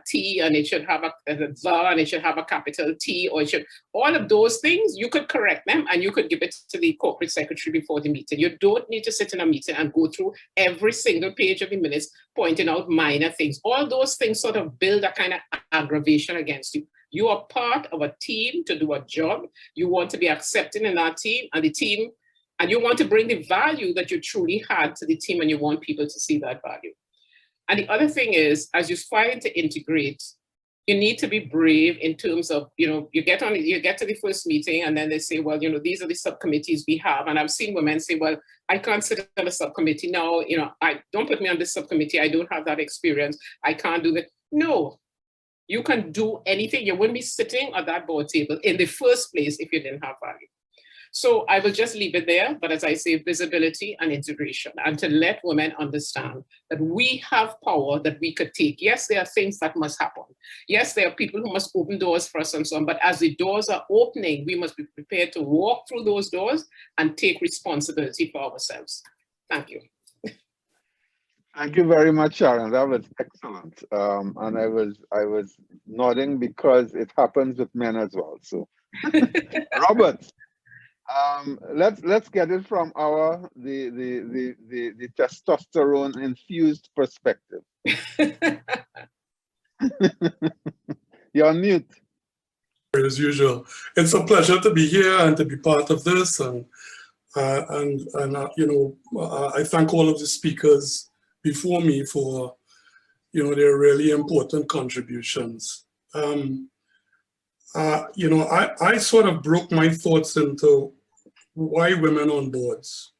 T and it should have a the and it should have a capital T, or it should, all of those things, you could correct them and you could give it to the corporate secretary before the meeting. You don't need to sit in a meeting and go through every single page of the minutes, pointing out minor things. All those things sort of build a kind of aggravation against you. You are part of a team to do a job. You want to be accepted in that team, and you want to bring the value that you truly had to the team, and you want people to see that value. And the other thing is, as you're trying to integrate, you need to be brave in terms of, you get to the first meeting and then they say, well, these are the subcommittees we have. And I've seen women say, well, I can't sit on a subcommittee now. I don't put me on this subcommittee. I don't have that experience. I can't do that. No, you can do anything. You wouldn't be sitting at that board table in the first place if you didn't have value. So I will just leave it there, but as I say, visibility and integration, and to let women understand that we have power that we could take. Yes, there are things that must happen. Yes, there are people who must open doors for us and so on, but as the doors are opening, we must be prepared to walk through those doors and take responsibility for ourselves. Thank you. Thank you very much, Sharon. That was excellent. And I was nodding because it happens with men as well. So, Robert. Let's get it from the testosterone infused perspective. You're on mute. As usual, it's a pleasure to be here and to be part of this, and I thank all of the speakers before me for their really important contributions. I sort of broke my thoughts into why women on boards.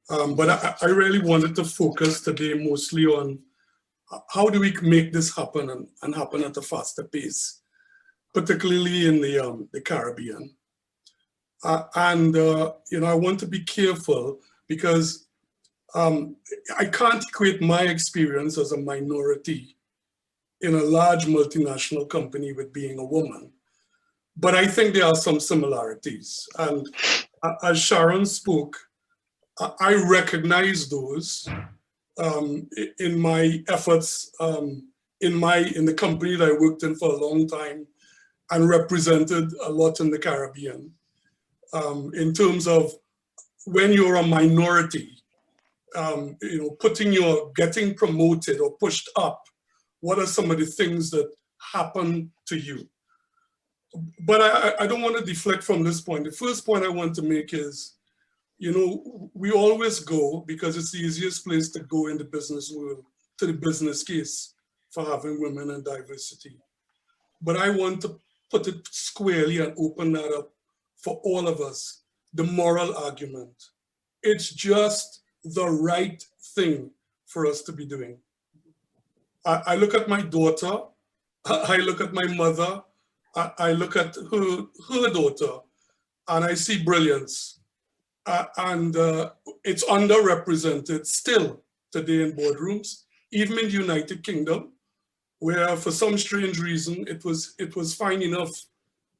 But I really wanted to focus today mostly on how do we make this happen and happen at a faster pace, particularly in the Caribbean. I want to be careful because I can't equate my experience as a minority in a large multinational company with being a woman. But I think there are some similarities. And as Sharon spoke, I recognize those in my efforts in the company that I worked in for a long time and represented a lot in the Caribbean. In terms of when you're a minority, getting promoted or pushed up, what are some of the things that happen to you? But I don't want to deflect from this point. The first point I want to make is, we always go, because it's the easiest place to go in the business world, to the business case for having women and diversity. But I want to put it squarely and open that up for all of us, the moral argument. It's just the right thing for us to be doing. I look at my daughter, I look at my mother, I look at her daughter, and I see brilliance. It's underrepresented still today in boardrooms, even in the United Kingdom, where for some strange reason, it was fine enough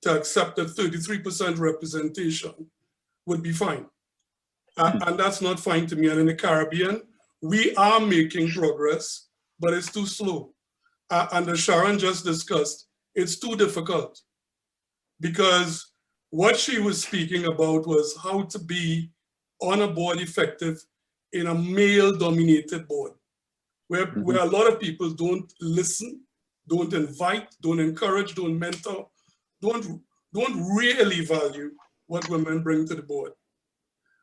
to accept that 33% representation would be fine. And that's not fine to me. And in the Caribbean, we are making progress, but it's too slow. And as Sharon just discussed, it's too difficult, because what she was speaking about was how to be on a board effective in a male-dominated board, where a lot of people don't listen, don't invite, don't encourage, don't mentor, don't really value what women bring to the board.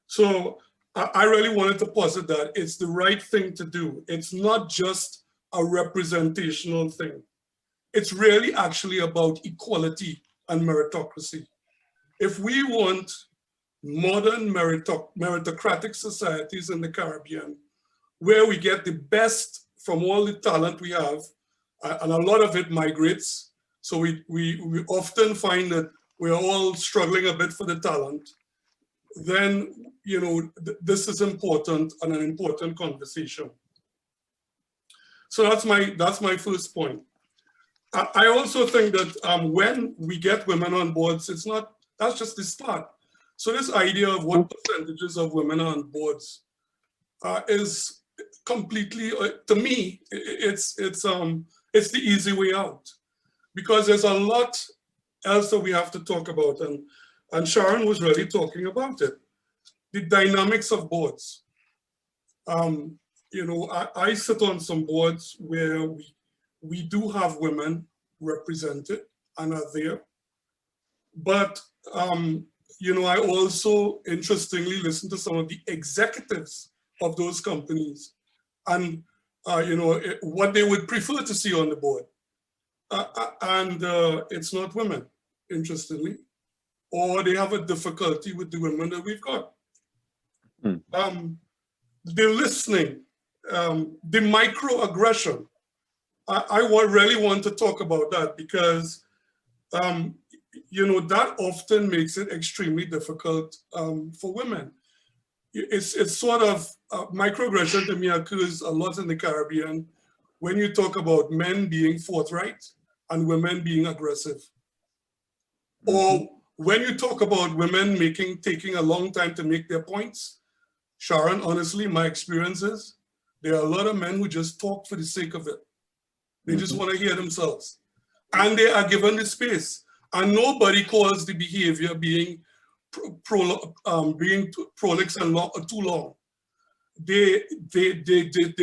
So I really wanted to posit that it's the right thing to do. It's not just a representational thing. It's really actually about equality and meritocracy. If we want modern meritocratic societies in the Caribbean, where we get the best from all the talent we have, and a lot of it migrates, so we often find that we're all struggling a bit for the talent, then this is important and an important conversation. So that's my first point. I also think that when we get women on boards, that's just the start. So this idea of what percentages of women are on boards is completely, to me, it's the easy way out, because there's a lot else that we have to talk about, and Sharon was really talking about it. The dynamics of boards. I sit on some boards where we do have women represented and are there, but I also interestingly listen to some of the executives of those companies and what they would prefer to see on the board, and it's not women, interestingly, or they have a difficulty with the women that we've got. The listening, the microaggression. I really want to talk about that, because that often makes it extremely difficult for women. It's sort of microaggression to me occurs a lot in the Caribbean when you talk about men being forthright and women being aggressive, or when you talk about women taking a long time to make their points. Sharon, honestly, my experience is there are a lot of men who just talk for the sake of it. They just want to hear themselves. And they are given the space. And nobody calls the behavior being prolix and too long. They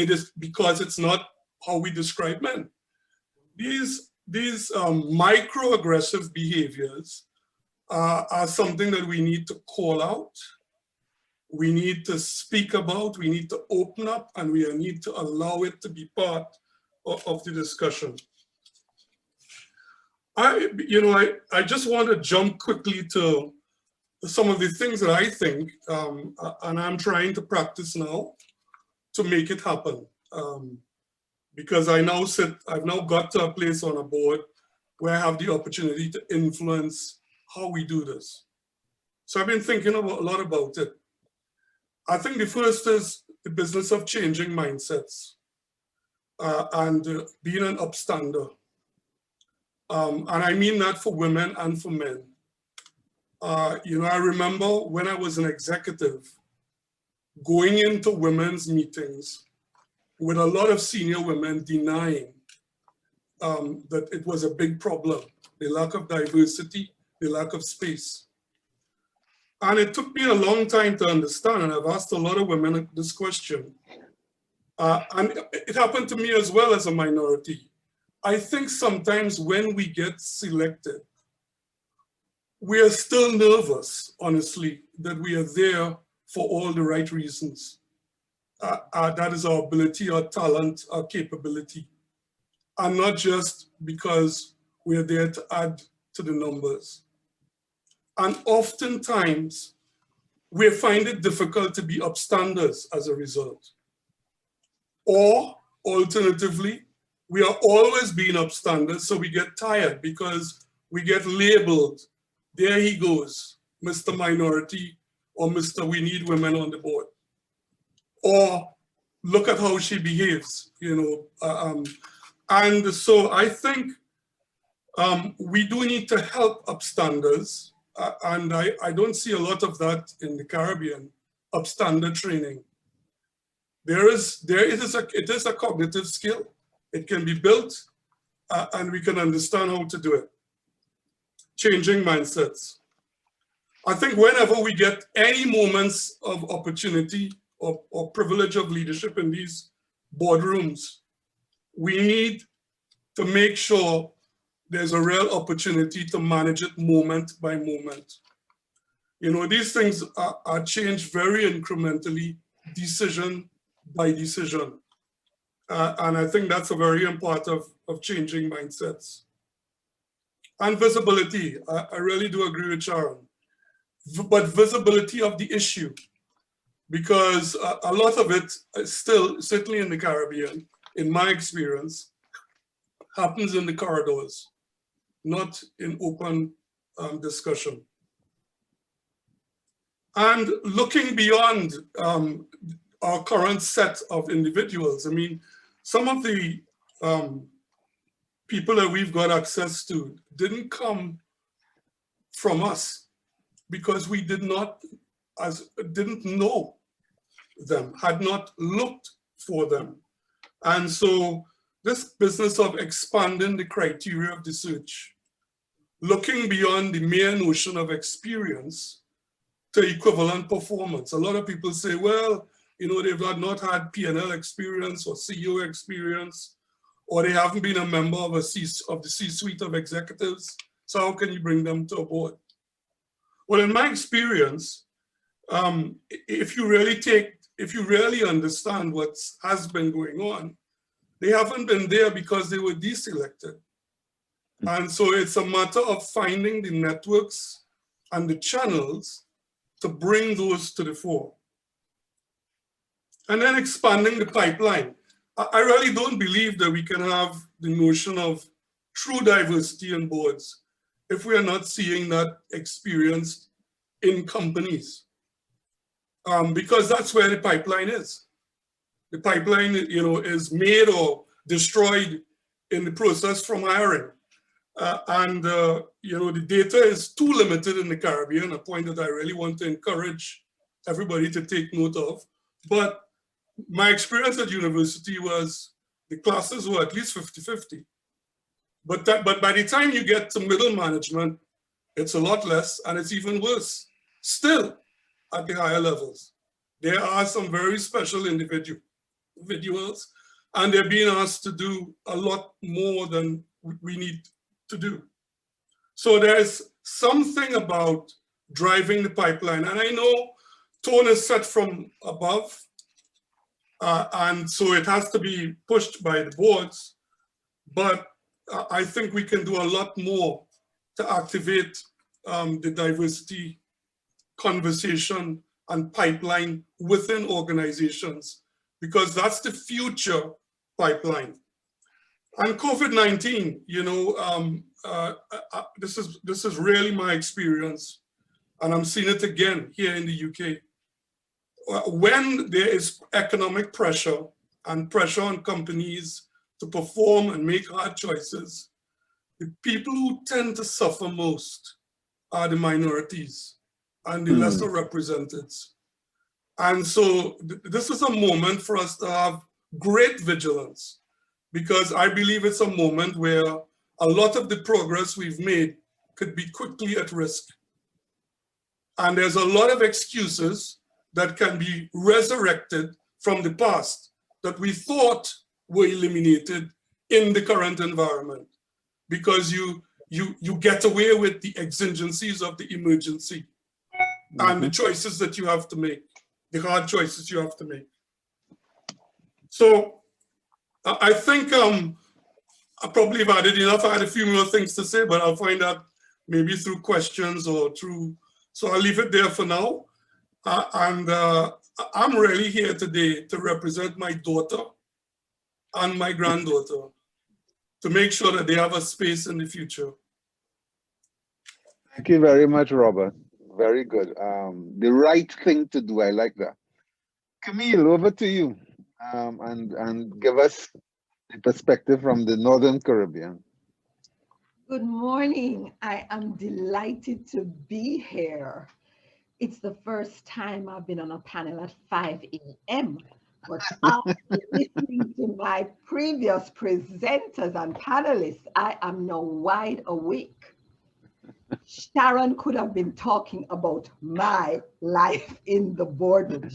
just, because it's not how we describe men. These microaggressive behaviors are something that we need to call out. We need to speak about, we need to open up, and we need to allow it to be part of the discussion. I just want to jump quickly to some of the things that I think, and I'm trying to practice now to make it happen. Because I've now got to a place on a board where I have the opportunity to influence how we do this. So I've been thinking a lot about it. I think the first is the business of changing mindsets and being an upstander. And I mean that for women and for men. I remember when I was an executive, going into women's meetings with a lot of senior women denying that it was a big problem, the lack of diversity, the lack of space. And it took me a long time to understand, and I've asked a lot of women this question. And it happened to me as well as a minority. I think sometimes when we get selected, we are still nervous, honestly, that we are there for all the right reasons. That is our ability, our talent, our capability, and not just because we are there to add to the numbers. And oftentimes, we find it difficult to be upstanders as a result. Or alternatively, we are always being upstanders, so we get tired because we get labeled, there he goes, Mr. Minority, or Mr. We need women on the board. Or look at how she behaves, And so I think we do need to help upstanders. And I don't see a lot of that in the Caribbean, upstander training. It is a cognitive skill. It can be built, and we can understand how to do it. Changing mindsets. I think whenever we get any moments of opportunity or privilege of leadership in these boardrooms, we need to make sure there's a real opportunity to manage it moment by moment. You know, these things are changed very incrementally, decision by decision. And I think that's a very important of changing mindsets. And visibility, I really do agree with Sharon. But visibility of the issue, because a lot of it still, certainly in the Caribbean, in my experience, happens in the corridors, not in open discussion. And looking beyond our current set of individuals, I mean, some of the people that we've got access to didn't come from us because we didn't know them, had not looked for them. And so this business of expanding the criteria of the search, looking beyond the mere notion of experience to equivalent performance. A lot of people say, well, you know, they've not had P&L experience or CEO experience, or they haven't been a member of the C-suite of executives. So how can you bring them to a board? Well, in my experience, if you really understand what has been going on, they haven't been there because they were deselected. And so it's a matter of finding the networks and the channels to bring those to the fore. And then expanding the pipeline. I really don't believe that we can have the notion of true diversity in boards if we are not seeing that experienced in companies. Because that's where the pipeline is. The pipeline, you know, is made or destroyed in the process from hiring. You know, the data is too limited in the Caribbean, a point that I really want to encourage everybody to take note of. But my experience at university was the classes were at least 50-50. But by the time you get to middle management, it's a lot less and it's even worse. Still, at the higher levels, there are some very special individuals, and they're being asked to do a lot more than we need to do. So there's something about driving the pipeline. And I know tone is set from above, and so it has to be pushed by the boards, but I think we can do a lot more to activate the diversity conversation and pipeline within organizations, because that's the future pipeline. And COVID-19, you know, this is really my experience, and I'm seeing it again here in the UK. When there is economic pressure and pressure on companies to perform and make hard choices, the people who tend to suffer most are the minorities and the lesser represented. And so this is a moment for us to have great vigilance, because I believe it's a moment where a lot of the progress we've made could be quickly at risk. And there's a lot of excuses that can be resurrected from the past that we thought were eliminated in the current environment, because you get away with the exigencies of the emergency and the choices that you have to make, the hard choices you have to make. So I think I probably have added enough. I had a few more things to say, but I'll find out maybe through questions or through, so I'll leave it there for now. I'm really here today to represent my daughter and my granddaughter to make sure that they have a space in the future. Thank you very much, Robert. Very good. The right thing to do. I like that. Camille, over to you, and give us the perspective from the Northern Caribbean. Good morning. I am delighted to be here. It's the first time I've been on a panel at 5 a.m. But after listening to my previous presenters and panelists, I am now wide awake. Sharon could have been talking about my life in the boardroom.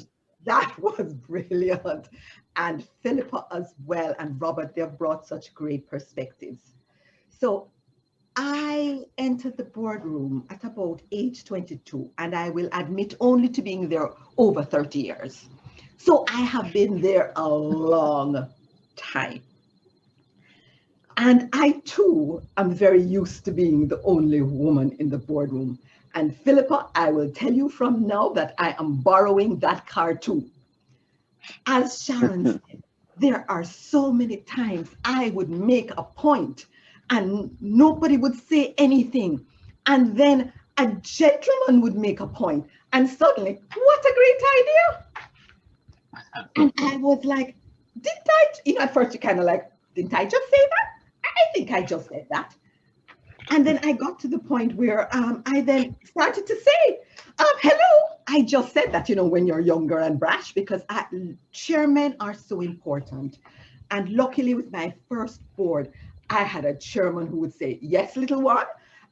That was brilliant. And Philippa as well, and Robert, they've brought such great perspectives. So I entered the boardroom at about age 22, and I will admit only to being there over 30 years. So I have been there a long time. And I too am very used to being the only woman in the boardroom. And Philippa, I will tell you from now that I am borrowing that car too. As Sharon said, there are so many times I would make a point and nobody would say anything. And then a gentleman would make a point and suddenly, what a great idea. And I was like, didn't I, at first you kind of like, didn't I just say that? I think I just said that. And then I got to the point where I then started to say, hello, I just said that, when you're younger and brash, because chairmen are so important. And luckily with my first board, I had a chairman who would say, yes, little one,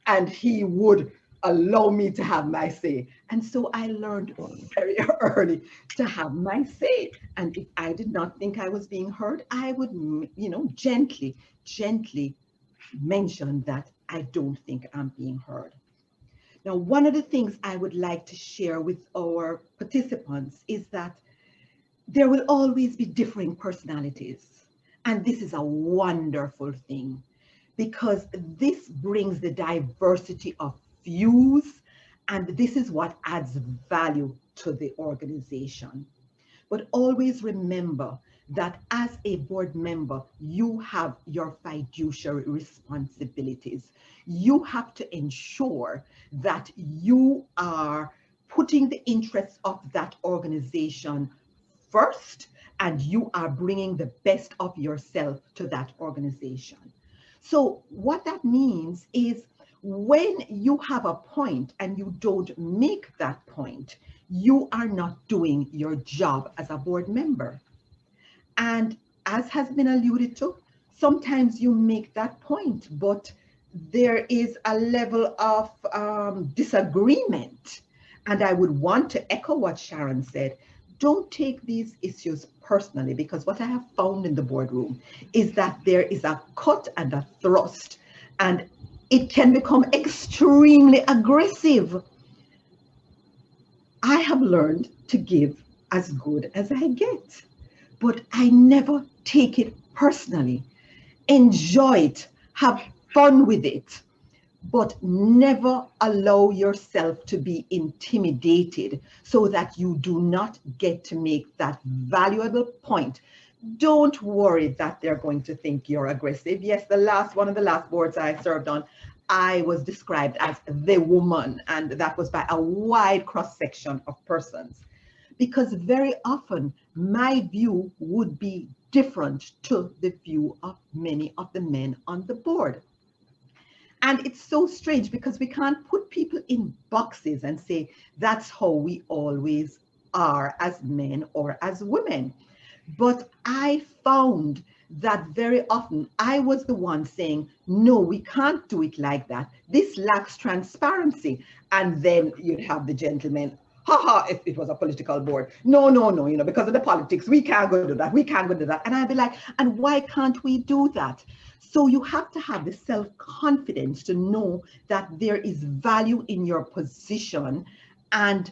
and he would allow me to have my say. And so I learned very early to have my say. And if I did not think I was being heard, I would, gently mention that I don't think I'm being heard. Now, one of the things I would like to share with our participants is that there will always be differing personalities. And this is a wonderful thing because this brings the diversity of views, and this is what adds value to the organization. But always remember that as a board member, you have your fiduciary responsibilities. You have to ensure that you are putting the interests of that organization first, and you are bringing the best of yourself to that organization. So what that means is when you have a point and you don't make that point, you are not doing your job as a board member. And as has been alluded to, sometimes you make that point, but there is a level of disagreement. And I would want to echo what Sharon said. Don't take these issues personally, because what I have found in the boardroom is that there is a cut and a thrust, and it can become extremely aggressive. I have learned to give as good as I get, but I never take it personally. Enjoy it, have fun with it, but never allow yourself to be intimidated so that you do not get to make that valuable point. Don't worry that they're going to think you're aggressive. Yes, one of the last boards I served on, I was described as the woman, and that was by a wide cross-section of persons. Because very often my view would be different to the view of many of the men on the board. And it's so strange because we can't put people in boxes and say that's how we always are as men or as women. But I found that very often I was the one saying, no, we can't do it like that. This lacks transparency. And then you'd have the gentleman, haha, if it was a political board. No, because of the politics, we can't go do that. We can't go do that. And I'd be like, and why can't we do that? So you have to have the self-confidence to know that there is value in your position and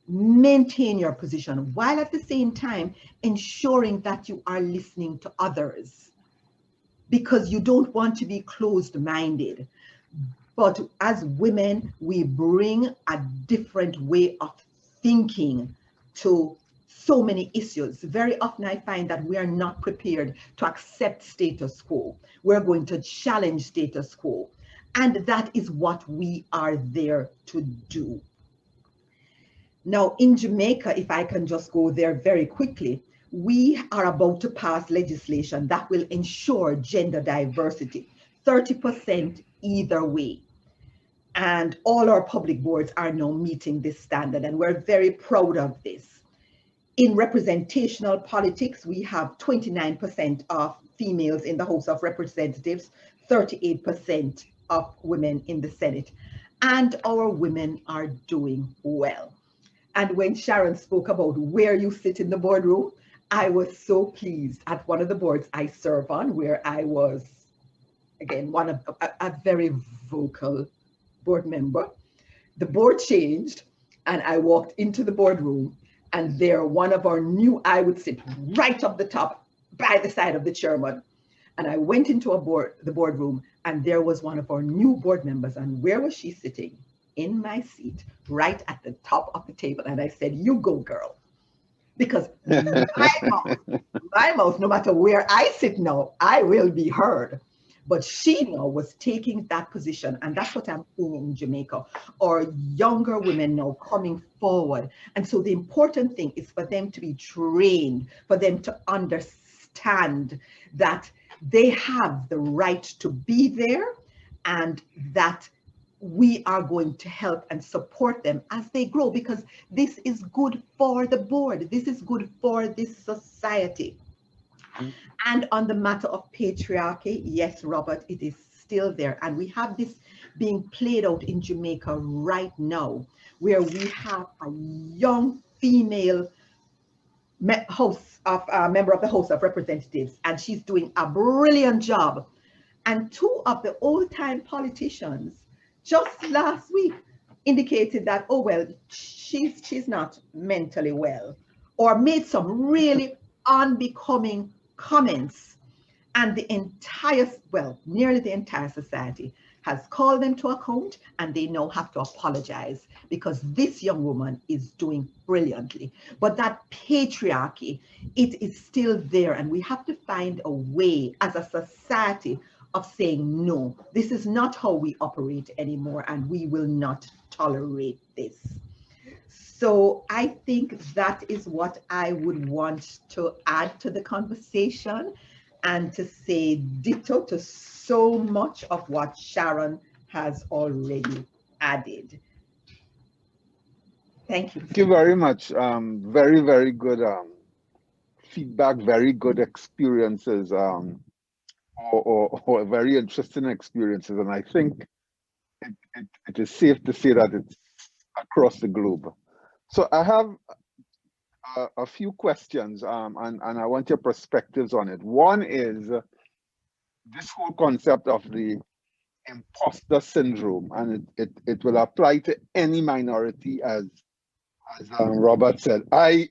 maintain your position, while at the same time ensuring that you are listening to others, because you don't want to be closed-minded. But as women, we bring a different way of thinking to so many issues. Very often I find that we are not prepared to accept status quo. We're going to challenge status quo. And that is what we are there to do. Now in Jamaica, if I can just go there very quickly, we are about to pass legislation that will ensure gender diversity, 30% either way. And all our public boards are now meeting this standard, and we're very proud of this. In representational politics, we have 29% of females in the House of Representatives, 38% of women in the Senate, and our women are doing well. And when Sharon spoke about where you sit in the boardroom, I was so pleased at one of the boards I serve on, where I was again, one of a very vocal board member. The board changed, and I walked into the boardroom, and there, one of our new, I would sit right up the top by the side of the chairman. And I went into the boardroom, and there was one of our new board members. And where was she sitting? In my seat, right at the top of the table. And I said, "You go, girl." Because my mouth, no matter where I sit now, I will be heard. But she now was taking that position. And that's what I'm seeing in Jamaica, or younger women now coming forward. And so the important thing is for them to be trained, for them to understand that they have the right to be there, and that we are going to help and support them as they grow, because this is good for the board. This is good for this society. And on the matter of patriarchy, yes, Robert, it is still there. And we have this being played out in Jamaica right now, where we have a young female member of the House of Representatives, and she's doing a brilliant job. And two of the old-time politicians just last week indicated that, oh, well, she's not mentally well, or made some really unbecoming comments. And the entire, well, nearly the entire society has called them to account, and they now have to apologize, because this young woman is doing brilliantly. But that patriarchy, it is still there, and we have to find a way as a society of saying, no, this is not how we operate anymore, and we will not tolerate this. So I think that is what I would want to add to the conversation, and to say ditto to so much of what Sharon has already added. Thank you. Thank you very much. Very, very good feedback, very good experiences, or very interesting experiences. And I think it is safe to say that it's across the globe. So I have a few questions, and I want your perspectives on it. One is this whole concept of the imposter syndrome, and it will apply to any minority, as Robert said. I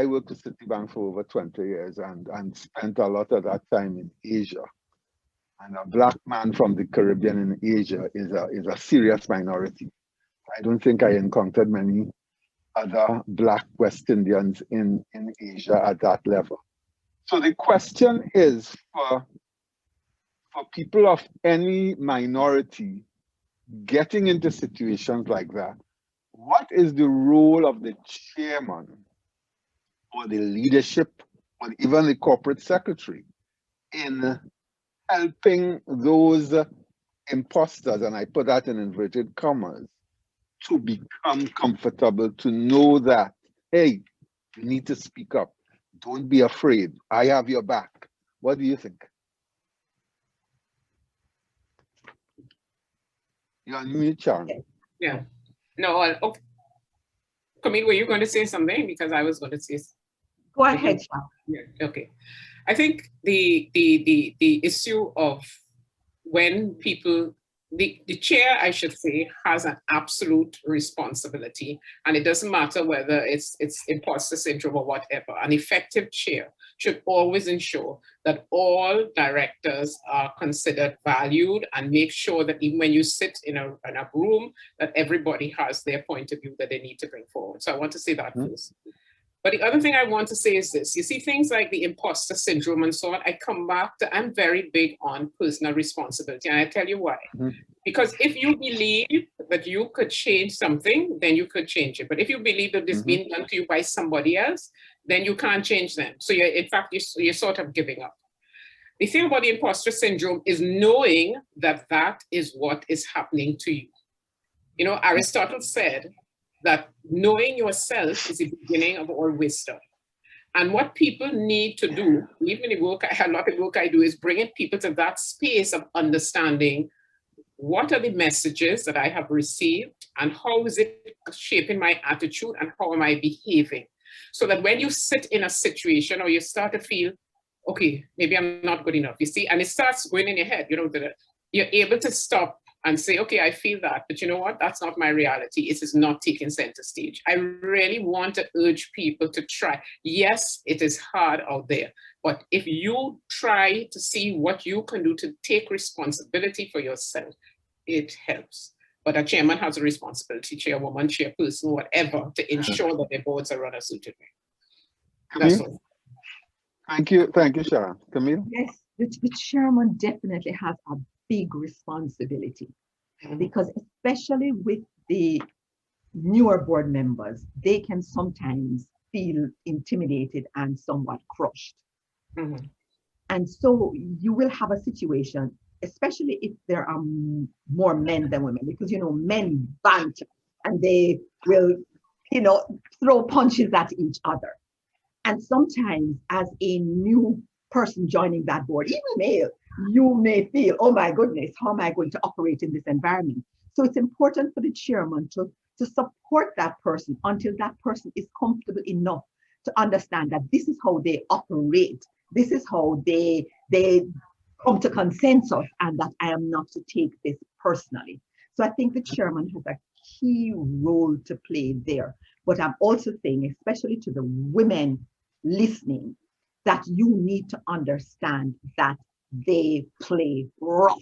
worked at Citibank for over 20 years and spent a lot of that time in Asia. And a black man from the Caribbean in Asia is a serious minority. I don't think I encountered many other Black West Indians in Asia at that level. So the question is, for people of any minority getting into situations like that, what is the role of the chairman or the leadership or even the corporate secretary in helping those imposters, and I put that in inverted commas, to become comfortable, to know that, hey, you need to speak up. Don't be afraid. I have your back. What do you think? You're on mute, Sharon. Yeah. No, okay. Camille, were you going to say something? Because I was going to say something. Go ahead, Sharon. Yeah, okay. I think the issue of when people, the chair, I should say, has an absolute responsibility, and it doesn't matter whether it's imposter syndrome or whatever. An effective chair should always ensure that all directors are considered valued, and make sure that even when you sit in a room, that everybody has their point of view that they need to bring forward. So I want to say that first. But the other thing I want to say is this. You see, things like the imposter syndrome and so on, I come back to, I'm very big on personal responsibility. And I tell you why. Because if you believe that you could change something, then you could change it. But if you believe that it's being done to you by somebody else, then you can't change them. So you're, in fact, you're sort of giving up. The thing about the imposter syndrome is knowing that that is what is happening to you. You know, Aristotle said that knowing yourself is the beginning of all wisdom. And what people need to do, even the work, a lot of work I do, is bringing people to that space of understanding what are the messages that I have received and how is it shaping my attitude and how am I behaving? So that when you sit in a situation or you start to feel okay, maybe I'm not good enough, you see, and it starts going in your head, you know, that you're able to stop and say, okay, I feel that, but you know what, that's not my reality. It is not taking center stage. I really want to urge people to try. Yes, it is hard out there, but if you try to see what you can do to take responsibility for yourself, it helps. But a chairman has a responsibility, chairwoman, chairperson, whatever, to ensure that their boards are run a certain way. That's all. Thank you, Sharon. Camille? Yes, the chairman definitely has a big responsibility, because especially with the newer board members, they can sometimes feel intimidated and somewhat crushed. And so you will have a situation, especially if there are more men than women, because, you know, men banter and they will, you know, throw punches at each other. And sometimes as a new person joining that board, even male, you may feel, oh my goodness, how am I going to operate in this environment? So it's important for the chairman to support that person until that person is comfortable enough to understand that this is how they operate. This is how they come to consensus, and that I am not to take this personally. So I think the chairman has a key role to play there. But I'm also saying, especially to the women listening, that you need to understand that they play rough.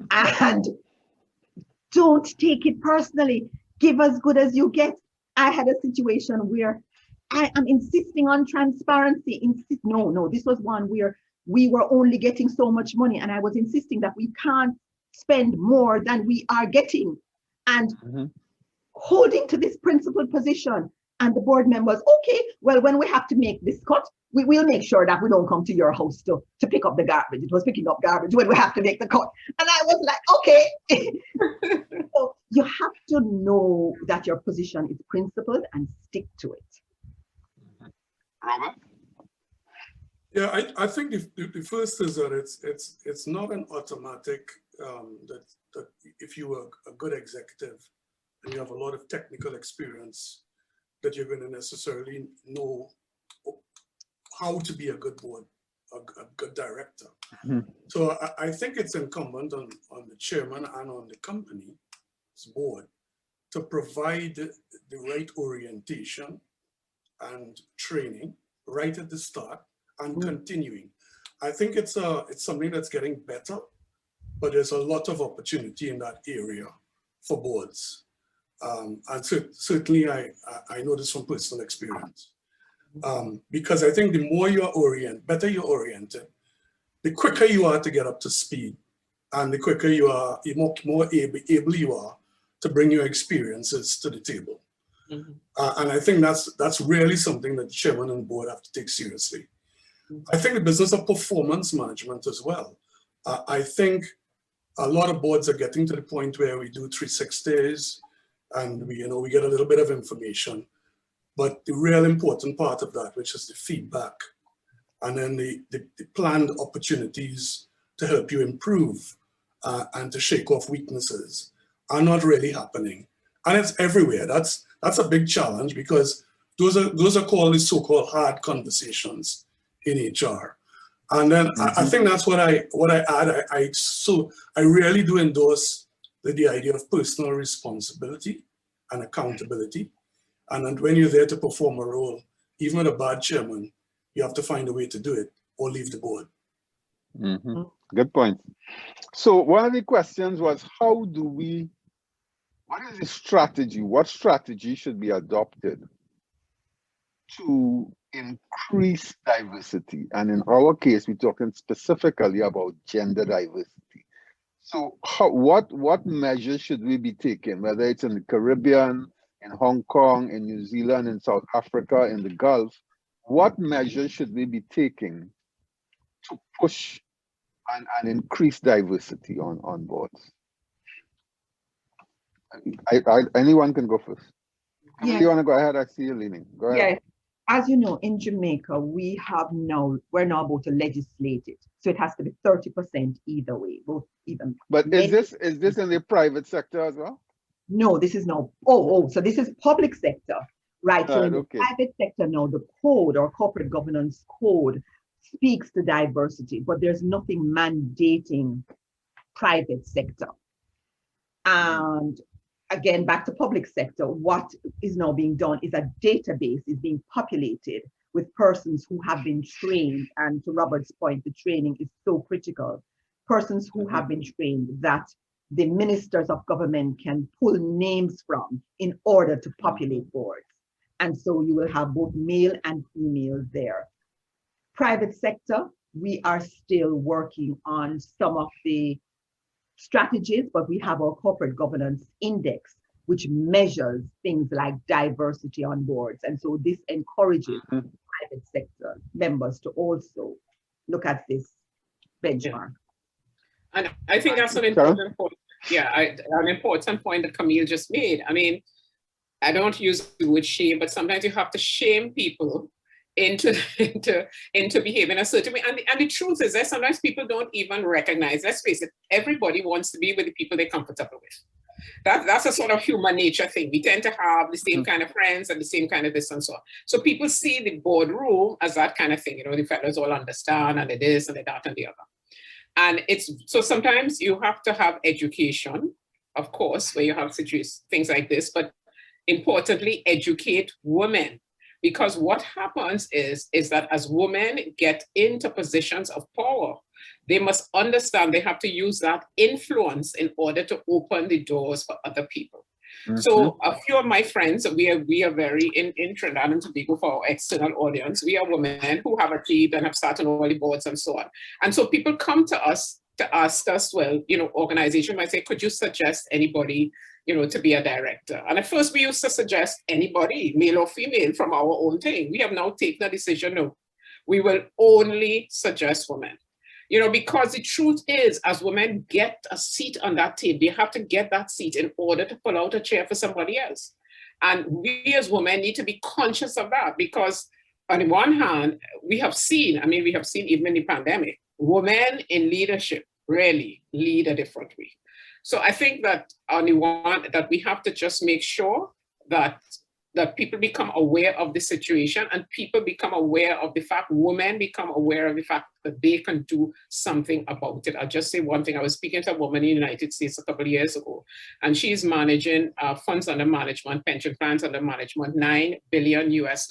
And don't take it personally. Give as good as you get. I had a situation where I am insisting on transparency. No, this was one where we were only getting so much money, and I was insisting that we can't spend more than we are getting. And holding to this principled position, and the board members, okay, well, when we have to make this cut, we will make sure that we don't come to your house to pick up the garbage. It was picking up garbage when we have to make the cut. And I was like, okay. So you have to know that your position is principled and stick to it. Robert? Yeah, I think the first is that it's not an automatic that if you are a good executive and you have a lot of technical experience, that you're going to necessarily know how to be a good board, a good director. So I think it's incumbent on the chairman and on the company's board to provide the right orientation and training right at the start and continuing. I think it's something that's getting better, but there's a lot of opportunity in that area for boards. And certainly I know this from personal experience. Because I think the more you're better you're oriented, the quicker you are to get up to speed, and the quicker you are, more able you are to bring your experiences to the table. And I think that's really something that the chairman and board have to take seriously. I think the business of performance management as well. I think a lot of boards are getting to the point where we do 360s, and we get a little bit of information. But the real important part of that, which is the feedback, and then the planned opportunities to help you improve and to shake off weaknesses, are not really happening. And it's everywhere. That's a big challenge, because those are called the so-called hard conversations in HR. And then I think that's what I add. I really do endorse the idea of personal responsibility and accountability. And when you're there to perform a role, even with a bad chairman, you have to find a way to do it or leave the board. Good point. So one of the questions was, what is the strategy? What strategy should be adopted to increase diversity? And in our case, we're talking specifically about gender diversity. So what measures should we be taking, whether it's in the Caribbean, in Hong Kong, in New Zealand, in South Africa, in the Gulf? What measures should we be taking to push and increase diversity on boards? Anyone can go first. Yes. You want to go ahead? I see you leaning. Go ahead. Yes. As you know, in Jamaica, we're now about to legislate it. So it has to be 30% either way, both even. But is this in the private sector as well? No, this is now, so this is public sector, right? So in the private sector now, the code or corporate governance code speaks to diversity, but there's nothing mandating private sector. And again, back to public sector, what is now being done is a database is being populated with persons who have been trained. And to Robert's point, the training is so critical. Persons who have been trained that the ministers of government can pull names from in order to populate boards. And so you will have both male and female there. Private sector, we are still working on some of the strategies, but we have our corporate governance index, which measures things like diversity on boards. And so this encourages private sector members to also look at this benchmark. And I think that's an important point. Yeah, an important point that Camille just made. I mean, I don't use the word shame, but sometimes you have to shame people into behaving a certain way. And the truth is that sometimes people don't even recognize, let's face it, everybody wants to be with the people they're comfortable with. That's a sort of human nature thing. We tend to have the same kind of friends and the same kind of this and so on. So people see the boardroom as that kind of thing, you know, the fellows all understand and the this and the that and the other. And so sometimes you have to have education, of course, where you have things like this, but importantly, educate women. Because what happens is that as women get into positions of power, they must understand they have to use that influence in order to open the doors for other people. So a few of my friends, we are very in Trinidad and Tobago for our external audience. We are women who have achieved and have sat on all the boards and so on. And so people come to us to ask us, well, you know, organization might say, could you suggest anybody, you know, to be a director? And at first we used to suggest anybody, male or female, from our own thing. We have now taken a decision, no, we will only suggest women. You know, because the truth is, as women get a seat on that table, they have to get that seat in order to pull out a chair for somebody else. And we as women need to be conscious of that, because on the one hand, we have seen even in the pandemic, women in leadership really lead a different way. So I think that on the one, that we have to just make sure that people become aware of the situation, and people become aware of the fact, women become aware of the fact that they can do something about it. I'll just say one thing. I was speaking to a woman in the United States a couple of years ago, and she's managing funds under management, pension plans under management, $9 billion US.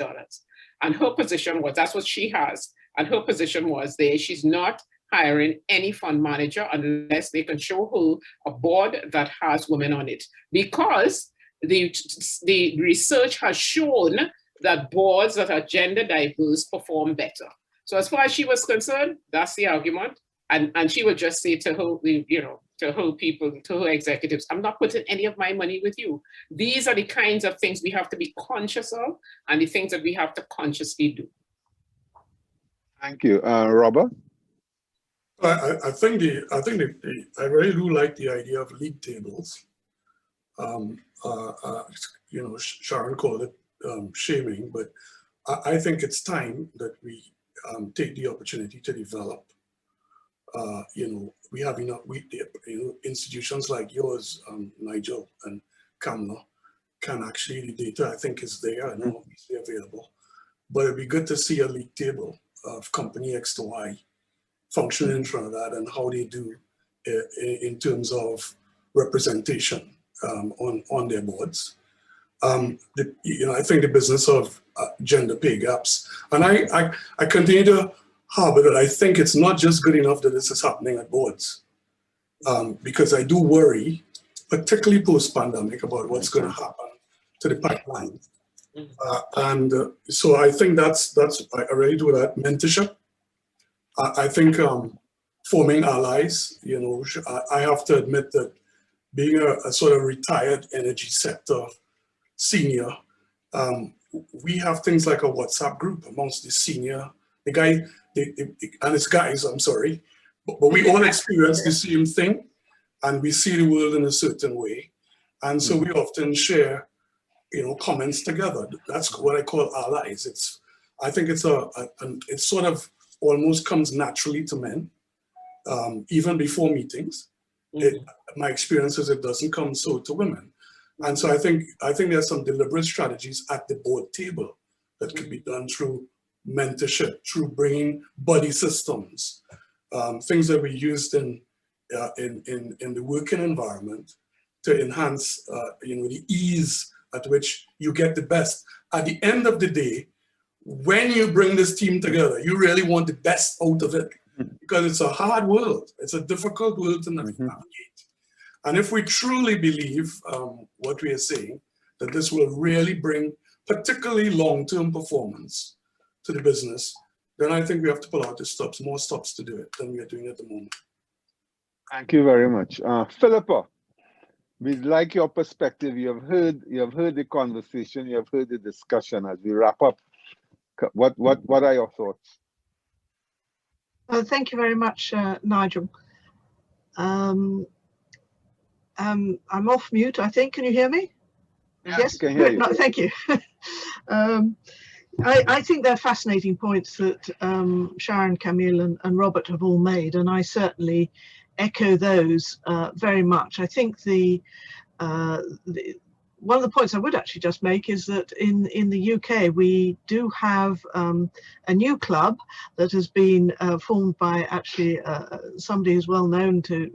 And her position was, that's what she has. And her position was she's not hiring any fund manager unless they can show her a board that has women on it. Because the research has shown that boards that are gender diverse perform better. So as far as she was concerned, that's the argument. And she would just say to her, you know, to her people, to her executives, I'm not putting any of my money with you. These are the kinds of things we have to be conscious of, and the things that we have to consciously do. Thank you. Robert? I really do like the idea of league tables. You know, Sharon called it shaming, but I think it's time that we take the opportunity to develop. You know, we have enough. Institutions like yours, Nigel and Kamla, can actually, the data I think is there and obviously available. But it'd be good to see a league table of company X to Y functioning in Trinidad and how they do in terms of representation on their boards. You know, I think the business of gender pay gaps, and I continue to harbor that I think it's not just good enough that this is happening at boards, because I do worry, particularly post-pandemic, about what's going to happen to the pipeline. So I think that's I really do that. Mentorship. I think forming allies. You know, I have to admit that being a sort of retired energy sector senior, we have things like a WhatsApp group amongst the senior, and it's guys, I'm sorry, but we all experience the same thing, and we see the world in a certain way, and so we often share, you know, comments together. That's what I call allies. I think it's it sort of almost comes naturally to men, even before meetings. My experience is it doesn't come so to women. And so I think there's some deliberate strategies at the board table that could be done through mentorship, through bringing buddy systems, things that we used in the working environment to enhance the ease at which you get the best. At the end of the day, when you bring this team together, you really want the best out of it, because it's a hard world. It's a difficult world to navigate. And if we truly believe what we are saying, that this will really bring particularly long-term performance to the business, then I think we have to pull out the stops, more stops to do it than we are doing at the moment. Thank you very much. Philippa, we'd like your perspective. You have heard the conversation, you have heard the discussion. As we wrap up, what are your thoughts? Thank you very much, Nigel. I'm off mute, I think. Can you hear me? Yes, I can hear you. No, thank you. I think they're fascinating points that Sharon, Camille, and Robert have all made, and I certainly echo those very much. I think one of the points I would actually just make is that in the UK we do have a new club that has been formed by actually somebody who's well known to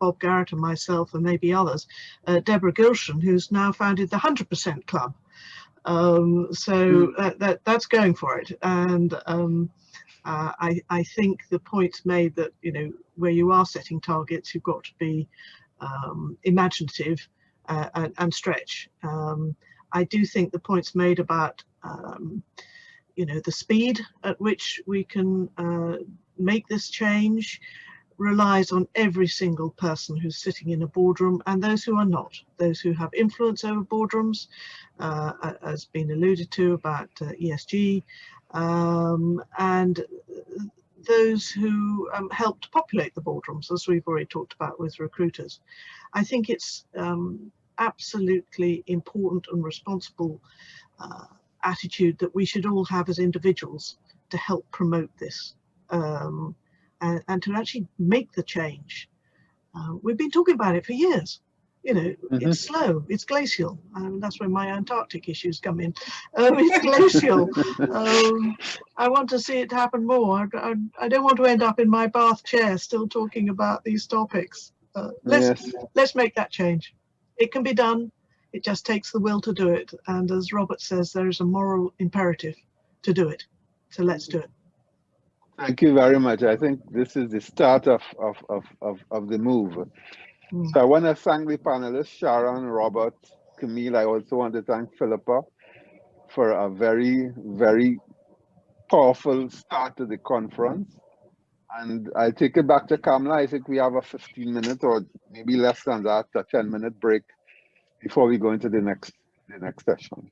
Bob Garrett and myself and maybe others, Deborah Gilshan, who's now founded the 100% Club. That's going for it, and I think the point made that where you are setting targets, you've got to be imaginative and stretch. I do think the points made about the speed at which we can make this change relies on every single person who's sitting in a boardroom and those who are not, those who have influence over boardrooms, as been alluded to about ESG, and those who help to populate the boardrooms, as we've already talked about with recruiters. I think it's absolutely important and responsible attitude that we should all have as individuals to help promote this and to actually make the change. We've been talking about it for years. It's slow, it's glacial. That's where my Antarctic issues come in. It's glacial. I want to see it happen more. I don't want to end up in my bath chair still talking about these topics. Let's make that change. It can be done. It just takes the will to do it. And as Robert says, there is a moral imperative to do it. So let's do it. Thank you very much. I think this is the start of the move. So I want to thank the panelists, Sharon, Robert, Camille. I also want to thank Philippa for a very, very powerful start to the conference. And I'll take it back to Kamla. I think we have a 15-minute or maybe less than that, a 10-minute break before we go into the next session.